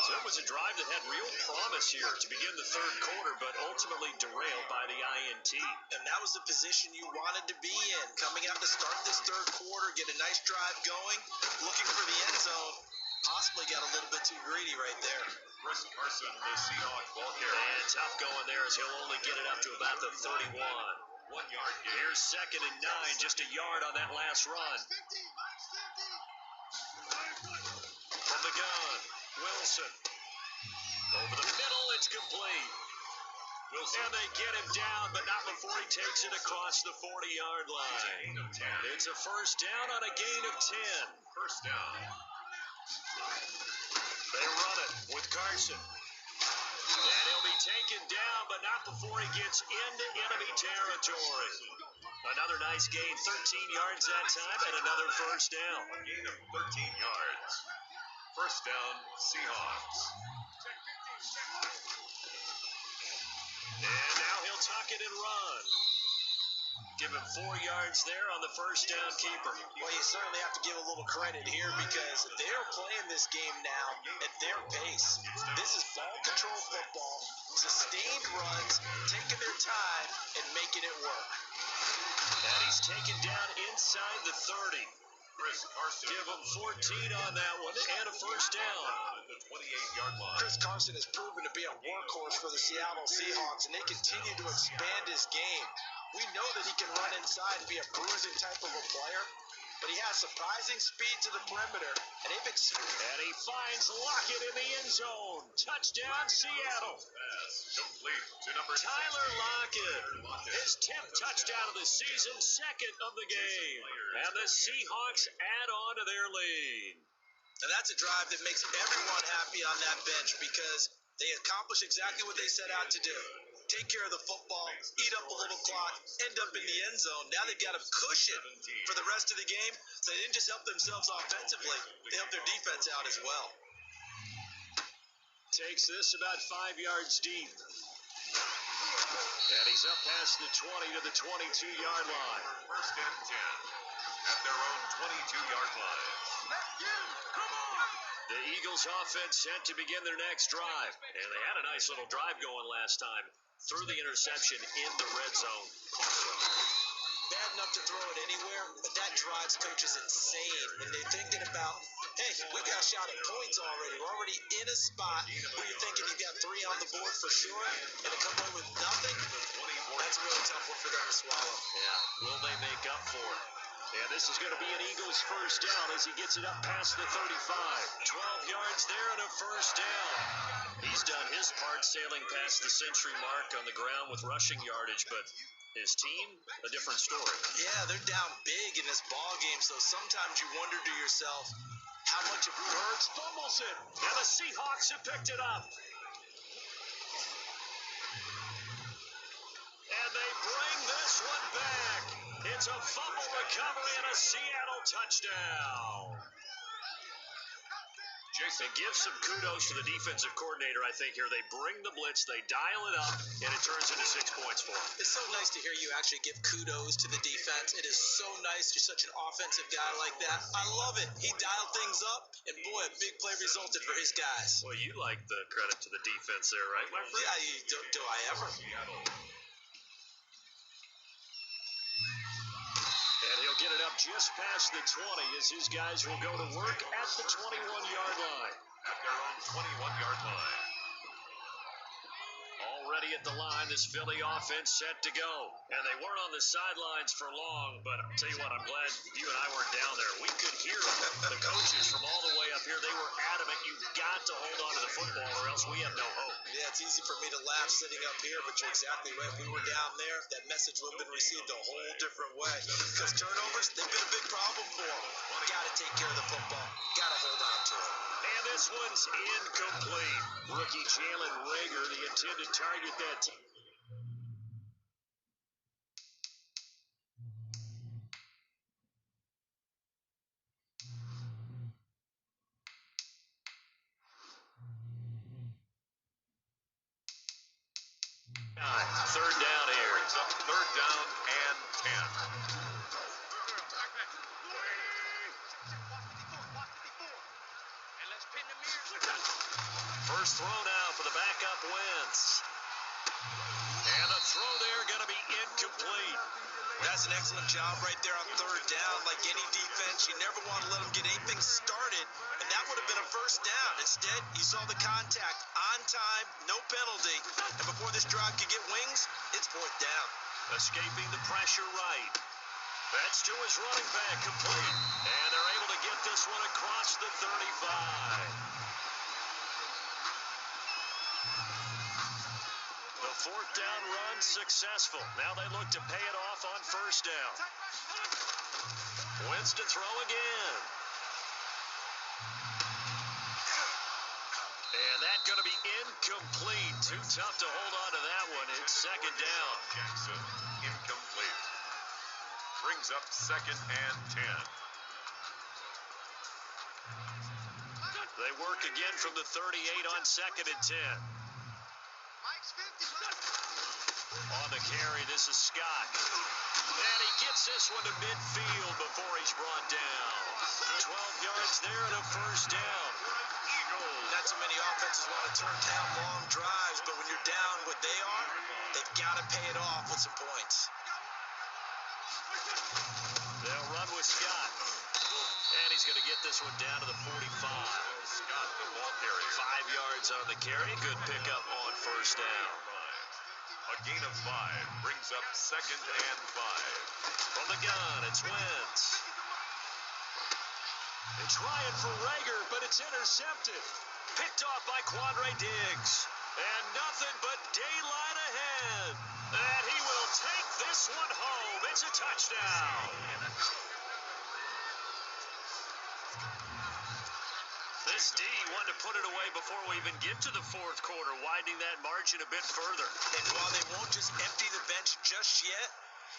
So it was a drive that had real promise here to begin the 3rd quarter, but ultimately derailed by the INT. And that was the position you wanted to be in. Coming out to start this 3rd quarter, get a nice drive going, looking for the end zone. Possibly got a little bit too greedy right there. Chris Carson, the Seahawks ball carrier. And tough going there as he'll only get it up to about the 31. 1 yard gain. Here's 2nd and 9, just a yard on that last run. From the gun, Wilson. Over the middle, it's complete. Wilson. And they get him down, but not before he takes it across the 40-yard line. It's a first down on a gain of 10. First down. They run it with Carson. And he'll be taken down, but not before he gets into enemy territory. Another nice gain, 13 yards that time, and another first down. A gain of 13 yards. First down, Seahawks. And now he'll tuck it and run. Give him 4 yards there on the first down keeper. Well, you certainly have to give a little credit here because they're playing this game now at their pace. This is ball control football, sustained runs, taking their time and making it work. And he's taken down inside the 30. Chris Carson. Give him 14 on that one and a first down. At the 28-yard line. Chris Carson has proven to be a workhorse for the Seattle Seahawks, and they continue to expand his game. We know that he can run inside and be a bruising type of a player, but he has surprising speed to the perimeter, and they've And he finds Lockett in the end zone. Touchdown, Seattle. Pass complete to number Tyler 16. Lockett. His 10th touchdown of the season, 2nd of the game. And the Seahawks add on to their lead. And that's a drive that makes everyone happy on that bench because they accomplish exactly what they set out to do. Take care of the football, eat up a little clock, end up in the end zone. Now they've got a cushion for the rest of the game, so they didn't just help themselves offensively, they helped their defense out as well. Takes this about 5 yards deep. And he's up past the 20 to the 22-yard line. First and 10 at their own 22-yard line. The Eagles offense set to begin their next drive. And they had a nice little drive going last time. Through the interception in the red zone. bad enough to throw it anywhere, but that drives coaches insane when they're thinking about, hey, we got a shot at points already. We're already in a spot where you're thinking you got 3 on the board for sure, and to come away with nothing, that's a really tough one for them to swallow. Yeah, will they make up for it? And this is going to be an Eagles first down as he gets it up past the 35. 12 yards there and a first down. He's done his part sailing past the century mark on the ground with rushing yardage, but his team, a different story. Yeah, they're down big in this ball game, so sometimes you wonder to yourself how much of Birds fumbles it. And the Seahawks have picked it up. And they bring this one back. It's a fumble recovery and a Seattle touchdown. Jason, give some kudos to the defensive coordinator, I think, here. They bring the blitz, they dial it up, and it turns into 6 points for them. It's so nice to hear you actually give kudos to the defense. It is so nice. You're such an offensive guy like that. I love it. He dialed things up, and boy, a big play resulted for his guys. Well, you like the credit to the defense there, right, my friend? Yeah, do I ever? And he'll get it up just past the 20 as his guys will go to work at the 21-yard line. At their own 21-yard line. Already at the line, this Philly offense set to go. And they weren't on the sidelines for long, but I'll tell you what, I'm glad you and I weren't down there. We could hear the coaches from all the way up here. They were adamant, you've got to hold on to the football or else we have no hope. Yeah, it's easy for me to laugh sitting up here, but you're exactly right. If we were down there, that message would have been received a whole different way. Because turnovers, they've been a big problem for them. Got to take care of the football. Got to hold on to it. And this one's incomplete. Rookie Jalen Reagor, the intended target that time. Third down here. Brings up third down and 10. First throw now for the backup Wentz. And the throw there going to be incomplete. That's an excellent job right there on third down. Like any defense, you never want to let them get anything started, and that would have been a first down. Instead, you saw the contact on time, no penalty, and before this drive could get wings, it's fourth down. Escaping the pressure right. That's to his running back, complete. And they're able to get this one across the 35. The fourth down run successful. Now they look to pay it off on first down. Wentz to throw again. And that's going to be incomplete. Too tough to hold on to that one. It's second down. Jackson, incomplete. Brings up second and 10. They work again from the 38 on second and 10. On the carry, this is Scott. And he gets this one to midfield before he's brought down. 12 yards there and a first down. Not too many offenses want to turn down long drives, but when you're down what they are, they've got to pay it off with some points. They'll run with Scott. And he's going to get this one down to the 45. Scott, the ball carrier. 5 yards on the carry. Good pickup on first down. A gain of 5 brings up second and 5. From the gun, it's Wentz. They're trying for Reagor, but it's intercepted. Picked off by Quandre Diggs. And nothing but daylight ahead. And he will take this one home. It's a touchdown. This D wanted to put it away before we even get to the fourth quarter, widening that margin a bit further. And while they won't just empty the bench just yet,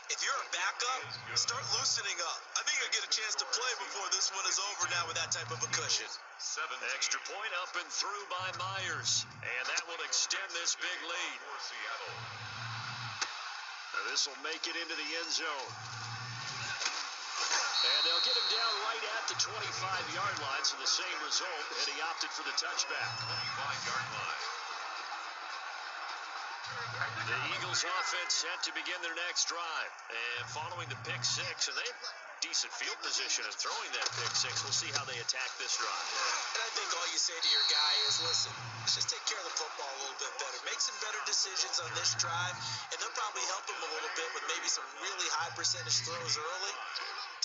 if you're a backup, start loosening up. I think you'll get a chance to play before this one is over now with that type of a cushion. 7 Extra point up and through by Myers. And that will extend this big lead. for Seattle. Now this will make it into the end zone. And they'll get him down right at the 25-yard line, so the same result, and he opted for the touchback. 25-yard line. The Eagles Eagles offense set to begin their next drive. And following the pick six, and they have decent field position of throwing that pick six. We'll see how they attack this drive. And I think all you say to your guy is, listen, let's just take care of the football a little bit better. Make some better decisions on this drive, and they'll probably help him a little bit with maybe some really high percentage throws early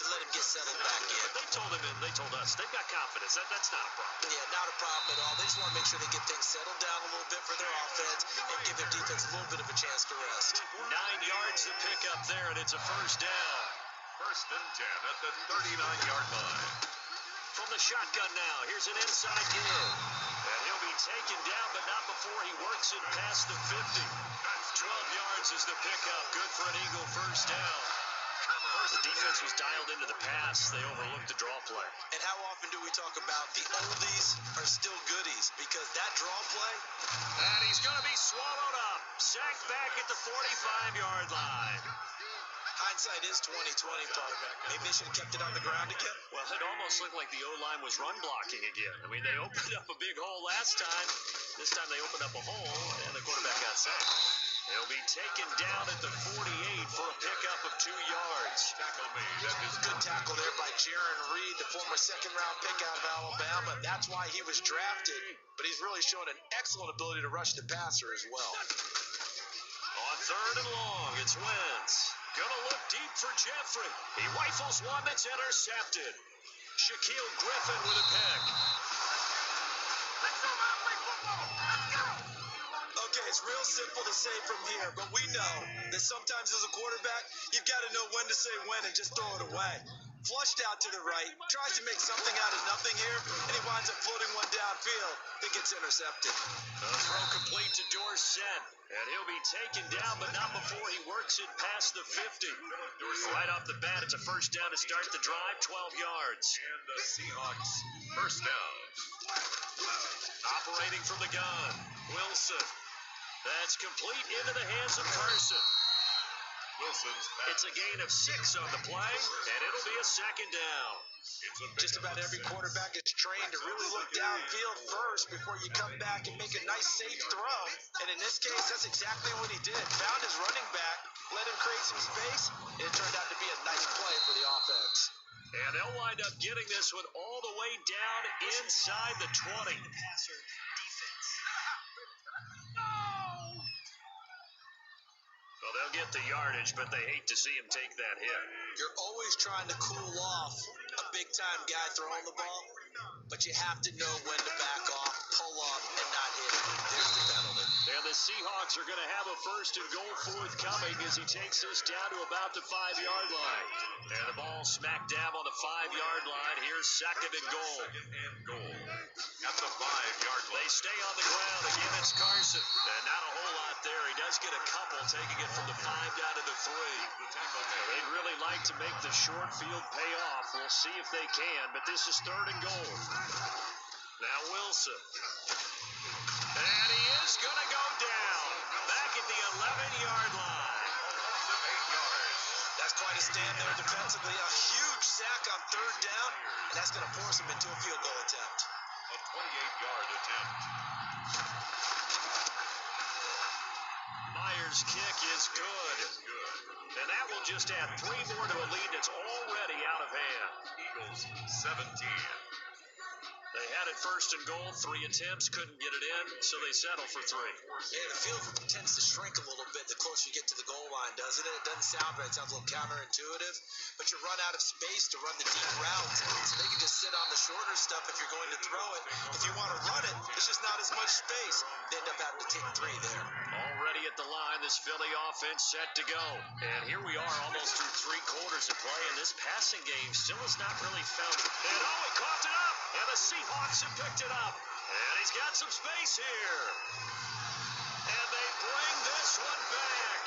to let him get settled back in. They told us they've got confidence. That's not a problem. Yeah, not a problem at all. They just want to make sure they get things settled down a little bit for their offense and give their defense a little bit of a chance to rest. 9 yards to pick up there, and it's a first down. First and 10 at the 39-yard line. From the shotgun now, here's an inside give. And he'll be taken down, but not before he works it past the 50. 12 yards is the pickup. Good for an Eagle first down. The defense was dialed into the pass. They overlooked the draw play. And how often do we talk about the oldies are still goodies? Because that draw play. And he's going to be swallowed up. Sacked back at the 45-yard line. Hindsight is 20/20, but maybe they should have kept it on the ground again. Well, it almost looked like the O-line was run blocking again. I mean, they opened up a big hole last time. This time they opened up a hole, and the quarterback got sacked. He'll be taken down at the 48 for a pickup of 2 yards. Tackle made. That is Good tackle there by Jaron Reed, the former second-round pick out of Alabama. That's why he was drafted, but he's really shown an excellent ability to rush the passer as well. On third and long, it's Wentz. Gonna look deep for Jeffrey. He rifles one that's intercepted. Shaquille Griffin with a pick. Okay, it's real simple to say from here, but we know that sometimes as a quarterback, you've got to know when to say when and just throw it away. Flushed out to the right, tries to make something out of nothing here, and he winds up floating one downfield that gets intercepted. The throw complete to Dorsett, and he'll be taken down, but not before he works it past the 50. Right off the bat, it's a first down to start the drive, 12 yards. And the Seahawks first down. Operating from the gun, Wilson. That's complete into the hands of Carson. Wilson's pass. It's a gain of 6 on the play, and it'll be a second down. Just about every quarterback is trained to really look downfield first before you come back and make a nice safe throw. And in this case, that's exactly what he did. Found his running back, let him create some space, and it turned out to be a nice play for the offense. And they'll wind up getting this one all the way down inside the 20. Well, they'll get the yardage, but they hate to see him take that hit. You're always trying to cool off a big-time guy throwing the ball, but you have to know when to back off, pull up, and not hit it. There's the penalty. And the Seahawks are going to have a first and goal forthcoming as he takes this down to about the 5-yard line. And the ball smack dab on the 5-yard line. Here's second and goal. At the 5-yard line. They stay on the ground. Again, it's Carson. And not a whole lot there. He does get a couple, taking it from the 5 down to the 3. They'd really like to make the short field pay off. We'll see if they can, but this is third and goal. Now Wilson. And he is going to go down. Back at the 11-yard line. That's quite a stand there defensively. A huge sack on third down, and that's going to force him into a field goal attempt. A 28-yard attempt. Myers' kick is good. And that will just add 3 more to a lead that's already out of hand. Eagles 17. They had it first and goal, 3 attempts, couldn't get it in, so they settle for 3. Yeah, the field tends to shrink a little bit the closer you get to the goal line, doesn't it? It doesn't sound right. It sounds a little counterintuitive, but you run out of space to run the deep routes, so they can just sit on the shorter stuff if you're going to throw it. If you want to run it, there's just not as much space. They end up having to take 3 there. Already at the line, this Philly offense set to go. And here we are almost through 3 quarters of play, and this passing game still has not really found it. And oh, he coughed it up, and the Seahawks have picked it up. And he's got some space here. And they bring this one back.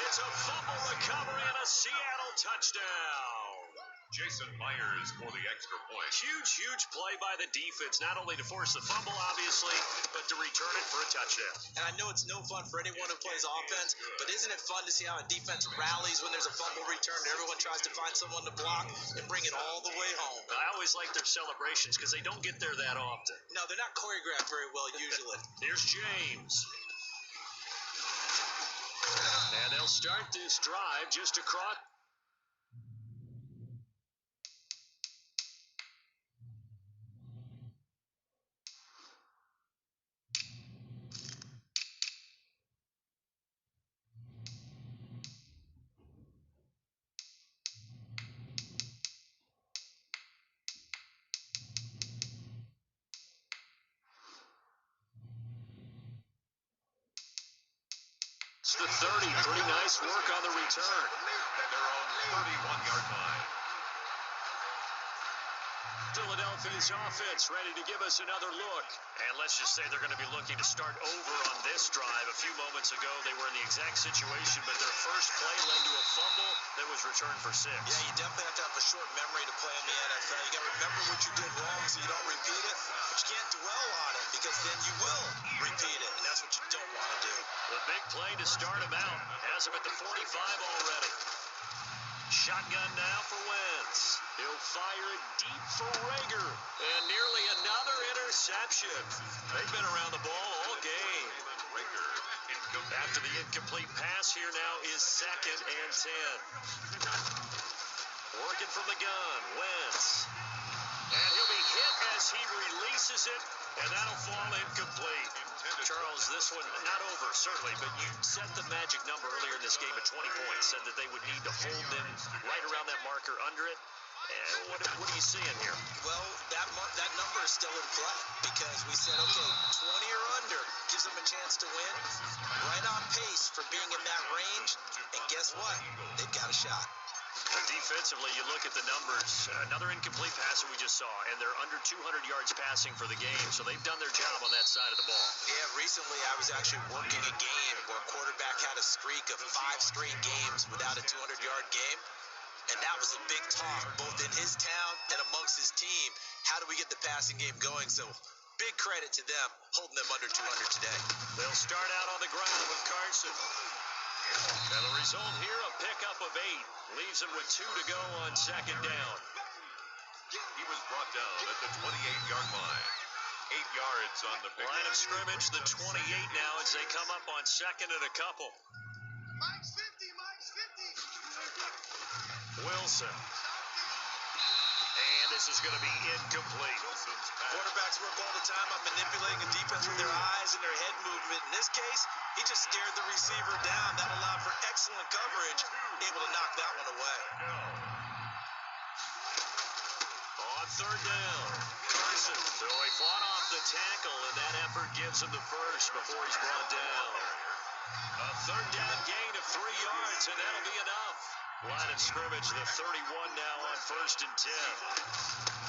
It's a fumble recovery and a Seattle touchdown. Jason Myers for the extra point. Huge play by the defense, not only to force the fumble, obviously, but to return it for a touchdown. And I know it's no fun for anyone who plays offense, but isn't it fun to see how a defense rallies when there's a fumble return and everyone tries to find someone to block and bring it all the way home? I always like their celebrations because they don't get there that often. No, they're not choreographed very well usually. Here's James. And They'll start this drive just across. It's the 30. Pretty nice work on the return. At their own 31-yard line. Philadelphia's offense ready to give us another look. And let's just say they're going to be looking to start over on this drive. A few moments ago, they were in the exact situation, but their first play led to a fumble that was returned for 6. Yeah, you definitely have to have a short memory to play in the NFL. You got to remember what you did wrong so you don't repeat it, but you can't dwell on it because then you will repeat it, and that's what you don't want to do. The big play to start him out has him at the 45 already. Shotgun now for Wentz. He'll fire it deep for Rager. And nearly another interception. They've been around the ball all game. After the incomplete pass, here now is 2nd and 10. Working from the gun, Wentz. And he'll be hit as he releases it, and that'll fall incomplete. Charles, this one not over, certainly, but you set the magic number earlier in this game at 20 points, said that they would need to hold them right around that marker under it. And what are you seeing here? Well, that number is still in play because we said, okay, 20 or under gives them a chance to win. Right on pace for being in that range, and guess what? They've got a shot. Defensively, you look at the numbers. Another incomplete pass that we just saw, and they're under 200 yards passing for the game, so they've done their job on that side of the ball. Yeah, recently I was actually working a game where a quarterback had a streak of 5 straight games without a 200-yard game, and that was a big talk, both in his town and amongst his team. How do we get the passing game going? So big credit to them, holding them under 200 today. They'll start out on the ground with Carson. And the result here, a pickup of 8. Leaves him with 2 to go on 2nd down. He was brought down at the 28-yard line. 8 yards on the pick. Line of scrimmage, the 28 now as they come up on 2nd and a couple. Mike's 50. Wilson. And this is going to be incomplete. Quarterbacks work all the time on manipulating a defense with their eyes and their head movement. In this case, he just stared the receiver down. That allowed for excellent coverage, able to knock that one away. On 3rd down, Carson. So he fought off the tackle, and that effort gives him the first before he's brought down. A 3rd down gain of 3 yards, and that'll be enough. Line of scrimmage, the 31 now on 1st and 10.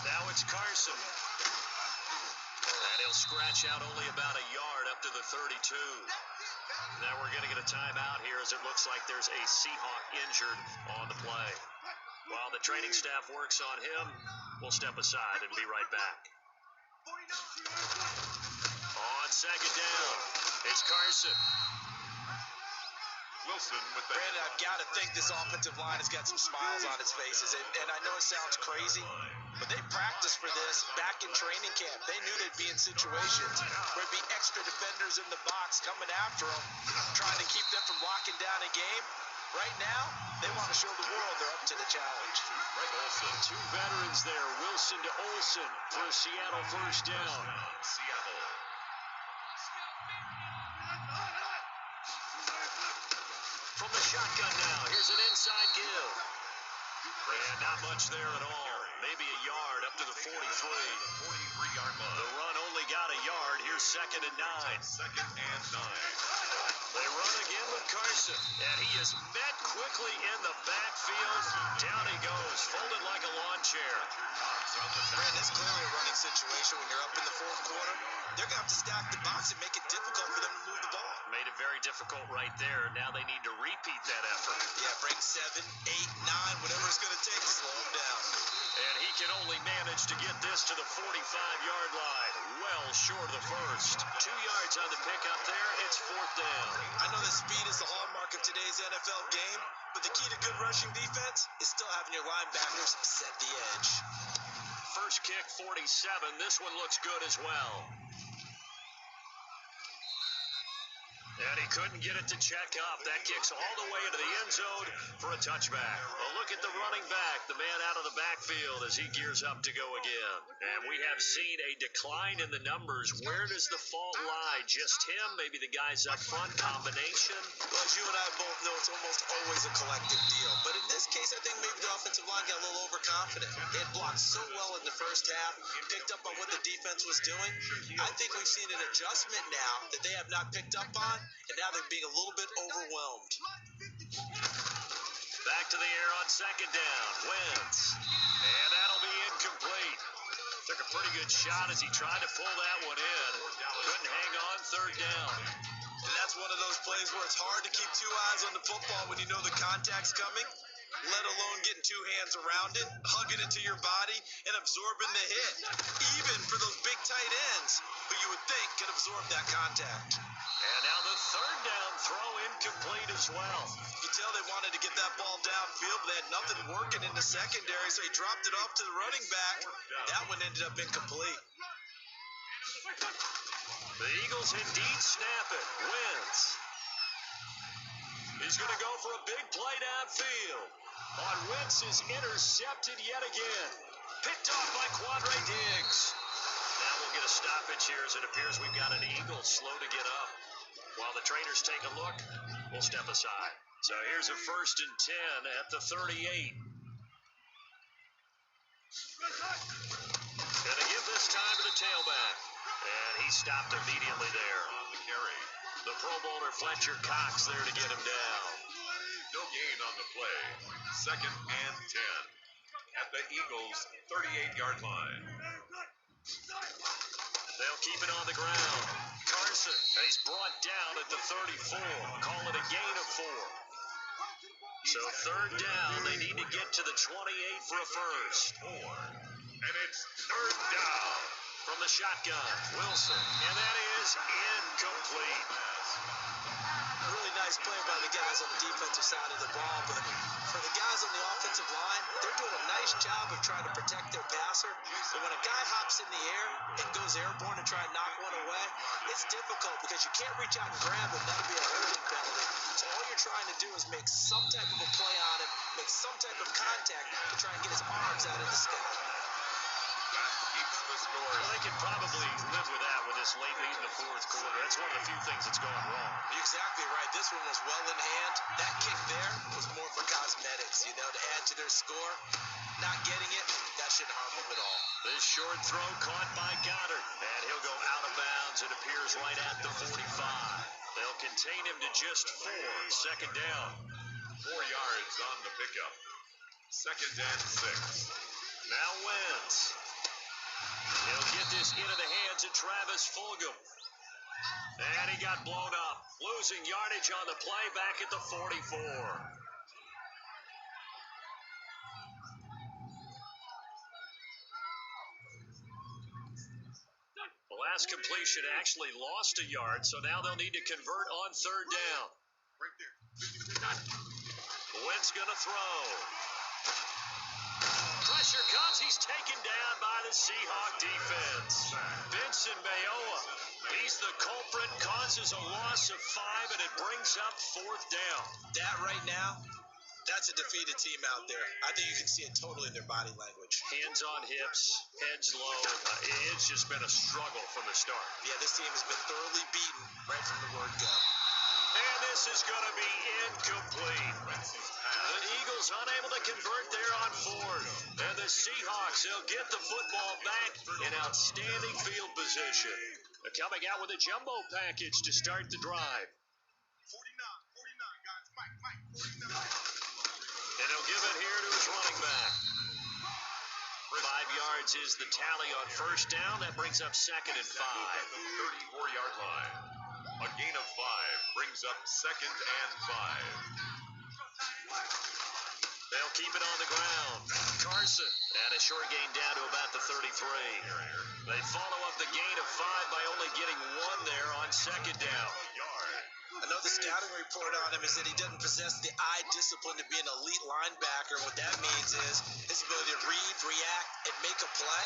Now it's Carson. And he'll scratch out only about a yard up to the 32. Now we're going to get a timeout here as it looks like there's a Seahawk injured on the play. While the training staff works on him, we'll step aside and be right back. On 2nd down, it's Carson. Wilson with the Brandon, I've got to think this offensive line has got some smiles on its faces. And I know it sounds crazy, but they practiced for this back in training camp. They knew they'd be in situations where it'd be extra defenders in the box coming after them, trying to keep them from locking down a game. Right now, they want to show the world they're up to the challenge. Olsen. 2 veterans there, Wilson to Olsen for a Seattle first down. Seattle. From the shotgun now, here's an inside give. And not much there at all. Maybe a yard up to the 43. 43-yard line. The run only got a yard. Here's 2nd and 9. 2nd and 9. They run again with Carson. And he is met quickly in the backfield. Down he goes, folded like a lawn chair. Brandon, it's clearly a running situation when you're up in the 4th quarter. They're going to have to stack the box and make it difficult for them to move the ball. Made it very difficult right there. Now they need to repeat that effort. Yeah, bring 7, 8, 9, whatever it's going to take to slow them down. And he can only manage to get this to the 45-yard line. Well short of the first. 2 yards on the pickup there. It's 4th down. I know that speed is the hallmark of today's NFL game, but the key to good rushing defense is still having your linebackers set the edge. First kick, 47. This one looks good as well. And he couldn't get it to check up. That kicks all the way into the end zone for a touchback. A look at the running back, the man out of the backfield as he gears up to go again. And we have seen a decline in the numbers. Where does the fault lie? Just him? Maybe the guys up front combination? Well, as you and I both know, it's almost always a collective deal. But in this case, I think maybe the offensive line got a little overconfident. They had blocked so well in the first half, picked up on what the defense was doing. I think we've seen an adjustment now that they have not picked up on, and now they're being a little bit overwhelmed. Back to the air on second down. Wentz. And that'll be incomplete. Took a pretty good shot as he tried to pull that one in. Couldn't hang on third down. And that's one of those plays where it's hard to keep two eyes on the football when you know the contact's coming, let alone getting two hands around it, hugging it to your body, and absorbing the hit. Even for those big tight ends, who you would think could absorb that contact. And now the third down throw incomplete as well. You could tell they wanted to get that ball downfield, but they had nothing working in the secondary, so he dropped it off to the running back. That one ended up incomplete. The Eagles indeed snap it. Wentz. He's going to go for a big play downfield. On Wentz is intercepted yet again. Picked off by Quandre Diggs. Now we'll get a stoppage here as it appears we've got an Eagle slow to get up. While the trainers take a look, we'll step aside. So here's a 1st and 10 at the 38. Gonna give this time to the tailback. And he stopped immediately there. On the carry. The Pro Bowler Fletcher Cox there to get him down. No gain on the play. 2nd and 10 at the Eagles' 38-yard line. They'll keep it on the ground. Carson, he's brought down at the 34. Call it a gain of 4. So third down, they need to get to the 28 for a first. 4. And it's third down. From the shotgun, Wilson. And that is incomplete. Really nice play by the guys on the defensive side of the ball, but for the guys on the offensive line, they're doing a nice job of trying to protect their passer. But when a guy hops in the air and goes airborne to try and knock one away, it's difficult because you can't reach out and grab him. That'll be a holding penalty. So all you're trying to do is make some type of a play on him, make some type of contact to try and get his arms out of the sky. Keeps the score. Well, they can probably live with that with this late lead in the fourth quarter. That's one of the few things that's going wrong. You're exactly right. This one was well in hand. That kick there was more for cosmetics, to add to their score. Not getting it, that shouldn't harm them at all. This short throw caught by Goddard. And he'll go out of bounds. It appears right at the 45. They'll contain him to just 4. Second down. 4 yards on the pickup. 2nd and 6. Now Wentz. He'll get this into the hands of Travis Fulgham. And he got blown up. Losing yardage on the play back at the 44. The last completion actually lost a yard, so now they'll need to convert on third down. Right there. Wentz gonna throw. Pressure comes. He's taken down by the Seahawk defense. Vincent Mayoa. He's the culprit, causes a loss of 5, and it brings up fourth down. That right now, that's a defeated team out there. I think you can see it totally in their body language. Hands on hips, heads low. It's just been a struggle from the start. Yeah, this team has been thoroughly beaten right from the word go. And this is going to be incomplete. The Eagles unable to convert there on fourth. And the Seahawks, they'll get the football back in outstanding field position. They're coming out with a jumbo package to start the drive. 49, guys. Mike, 49. And he'll give it here to his running back. 5 yards is the tally on first down. That brings up 2nd and 5. 34-yard line. A gain of 5 brings up 2nd and 5. They'll keep it on the ground. Carson. And a short gain down to about the 33. They follow up the gain of 5 by only getting 1 there on second down. Another scouting report on him is that he doesn't possess the eye discipline to be an elite linebacker. What that means is his ability to read, react, and make a play.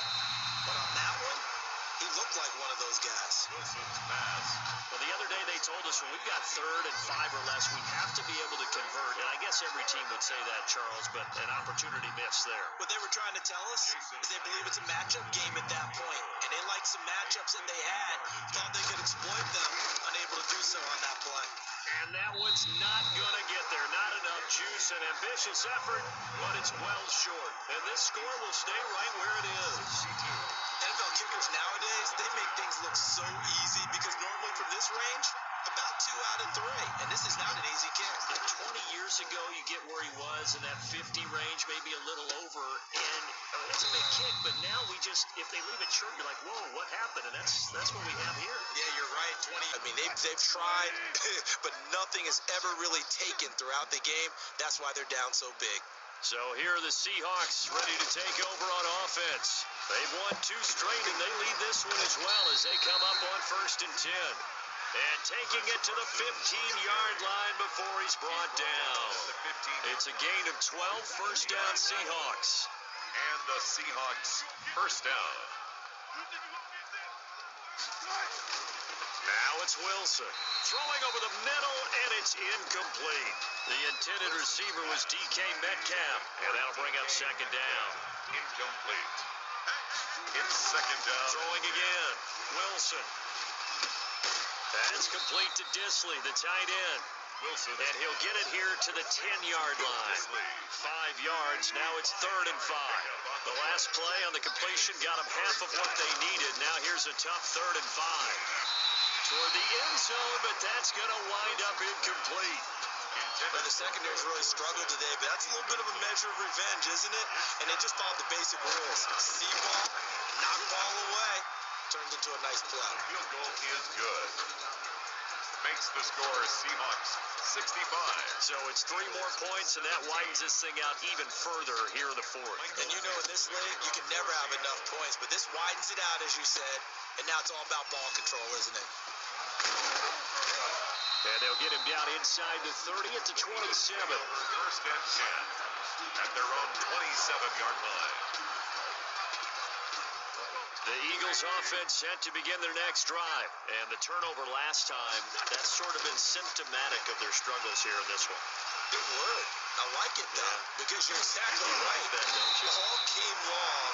But on that one, He looked like one of those guys. Wilson's pass. Well, the other day they told us when we've got 3rd and 5 or less, we have to be able to convert. And I guess every team would say that, Charles, but an opportunity missed there. What they were trying to tell us is they believe it's a matchup game at that point, and they liked some matchups that they had, thought they could exploit them, unable to do so on that play. And that one's not going to get there. Not enough juice and ambitious effort, but it's well short. And this score will stay right where it is. NFL kickers nowadays, they make things look so easy because normally from this range, about 2 out of 3. And this is not an easy kick. 20 years ago, you get where he was in that 50 range, maybe a little over. And it's a big kick, but now we just, if they leave it short, you're like, whoa, what happened? And that's what we have here. Yeah, you're right. 20. I mean, they've tried, but nothing is ever really taken throughout the game. That's why they're down so big. So here are the Seahawks ready to take over on offense. They've won 2 straight, and they lead this one as well as they come up on 1st and 10. And taking it to the 15-yard line before he's brought down. It's a gain of 12, first down Seahawks. And the Seahawks first down. Now it's Wilson. Throwing over the middle, and it's incomplete. The intended receiver was DK Metcalf, and that'll bring up 2nd down. Incomplete. It's 2nd down. Throwing again. Wilson. That's complete to Disley, the tight end. Wilson. And he'll get it here to the 10-yard line. 5 yards. Now it's 3rd and 5. The last play on the completion got them half of what they needed. Now here's a tough 3rd and 5. Toward the end zone, but that's going to wind up incomplete. Well, the secondary's really struggled today, but that's a little bit of a measure of revenge, isn't it? And they just followed the basic rules. See ball, knock ball away, turns into a nice play. Field goal is good. Makes the score Seahawks 65. So it's 3 more points, and that widens this thing out even further here in the 4th. And you know in this league, you can never have enough points, but this widens it out, as you said, and now it's all about ball control, isn't it? And they'll get him down inside the 30 at the 27. First and 10 at their own 27-yard line. The Eagles offense set to begin their next drive. And the turnover last time, that's sort of been symptomatic of their struggles here in this one. Good word. I like it, though, because you're exactly right. All game long,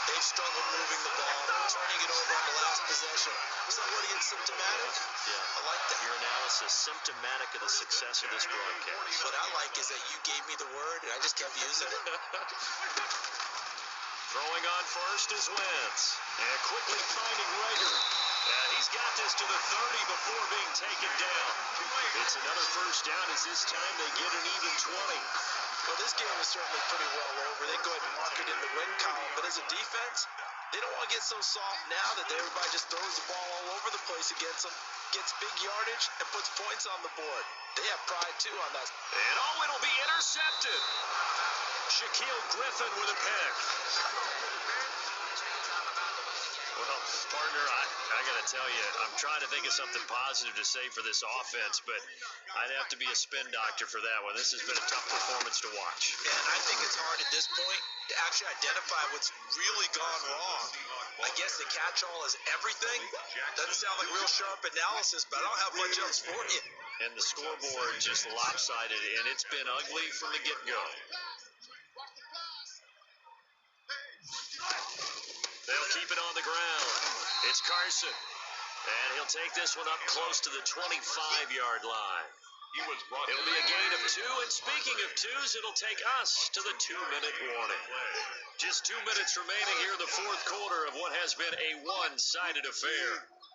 they've struggled moving the ball, turning it over on the last possession. So what are you, symptomatic? Yeah. I like that. Your analysis, symptomatic of the success of this broadcast. What I like is that you gave me the word, and I just kept using it. Throwing on first is Wentz. And quickly finding Rager. He's got this to the 30 before being taken down. It's another first down as this time they get an even 20. Well, this game is certainly pretty well over. They go ahead and mark it in the win column. But as a defense, they don't want to get so soft now that everybody just throws the ball all over the place against them, gets big yardage, and puts points on the board. They have pride, too, on that. And it'll be intercepted. Shaquille Griffin with a pick. Well, partner, I got to tell you, I'm trying to think of something positive to say for this offense, but I'd have to be a spin doctor for that one. This has been a tough performance to watch. And I think it's hard at this point to actually identify what's really gone wrong. I guess the catch-all is everything. Doesn't sound like real sharp analysis, but I don't have much else for you. And the scoreboard just lopsided, and it's been ugly from the get-go. They'll keep it on the ground. It's Carson. And he'll take this one up close to the 25-yard line. It'll be a gain of 2, and speaking of 2s, it'll take us to the 2-minute warning. Just 2 minutes remaining here in the 4th quarter of what has been a one-sided affair.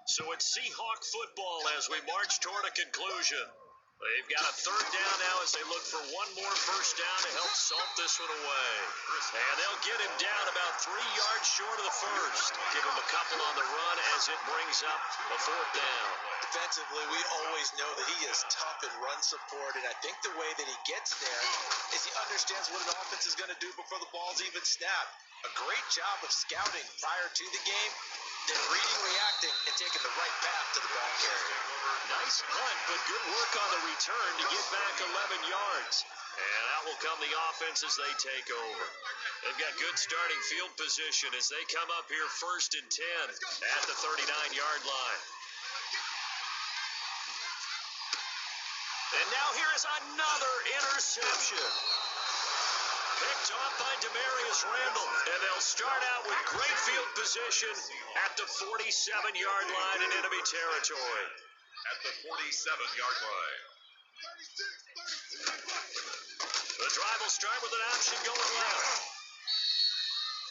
So it's Seahawk football as we march toward a conclusion. They've got a 3rd down now as they look for one more first down to help salt this one away. And they'll get him down about 3 yards short of the first. Give him a couple on the run as it brings up a 4th down. Defensively, we always know that he is tough in run support, and I think the way that he gets there is he understands what an offense is going to do before the ball's even snapped. A great job of scouting prior to the game, Then reading, reacting, and taking the right path to the ball carrier. Nice punt, but good work on the return to get back 11 yards. And out will come the offense as they take over. They've got good starting field position as they come up here 1st and 10 at the 39-yard line. And now here is another interception. Picked off by Demarius Randall, and they'll start out with great field position at the 47-yard line in enemy territory. At the 47-yard line. The drive will start with an option going left.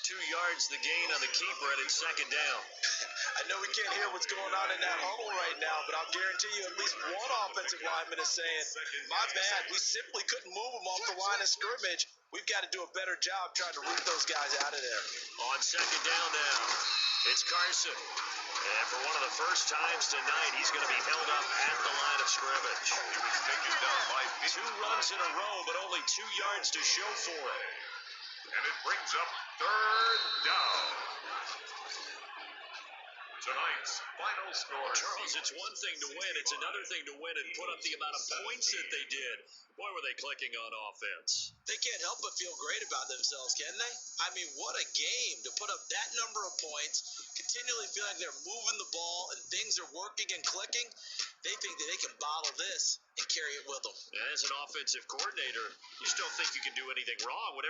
2 yards the gain on the keeper, and it's 2nd down. I know we can't hear what's going on in that huddle right now, but I'll guarantee you at least one offensive lineman is saying, my bad, we simply couldn't move them off the line of scrimmage. We've got to do a better job trying to root those guys out of there. On 2nd down now, it's Carson. And for one of the first times tonight, he's going to be held up at the line of scrimmage. He was taken down by 2 runs in a row, but only 2 yards to show for it. And it brings up 3rd down. Tonight's final score. Charles, it's one thing to win. It's another thing to win and put up the amount of points that they did. Boy, were they clicking on offense. They can't help but feel great about themselves, can they? I mean, what a game to put up that number of points, continually feel like they're moving the ball and things are working and clicking. They think that they can bottle this and carry it with them. And as an offensive coordinator, you just don't think you can do anything wrong. Whatever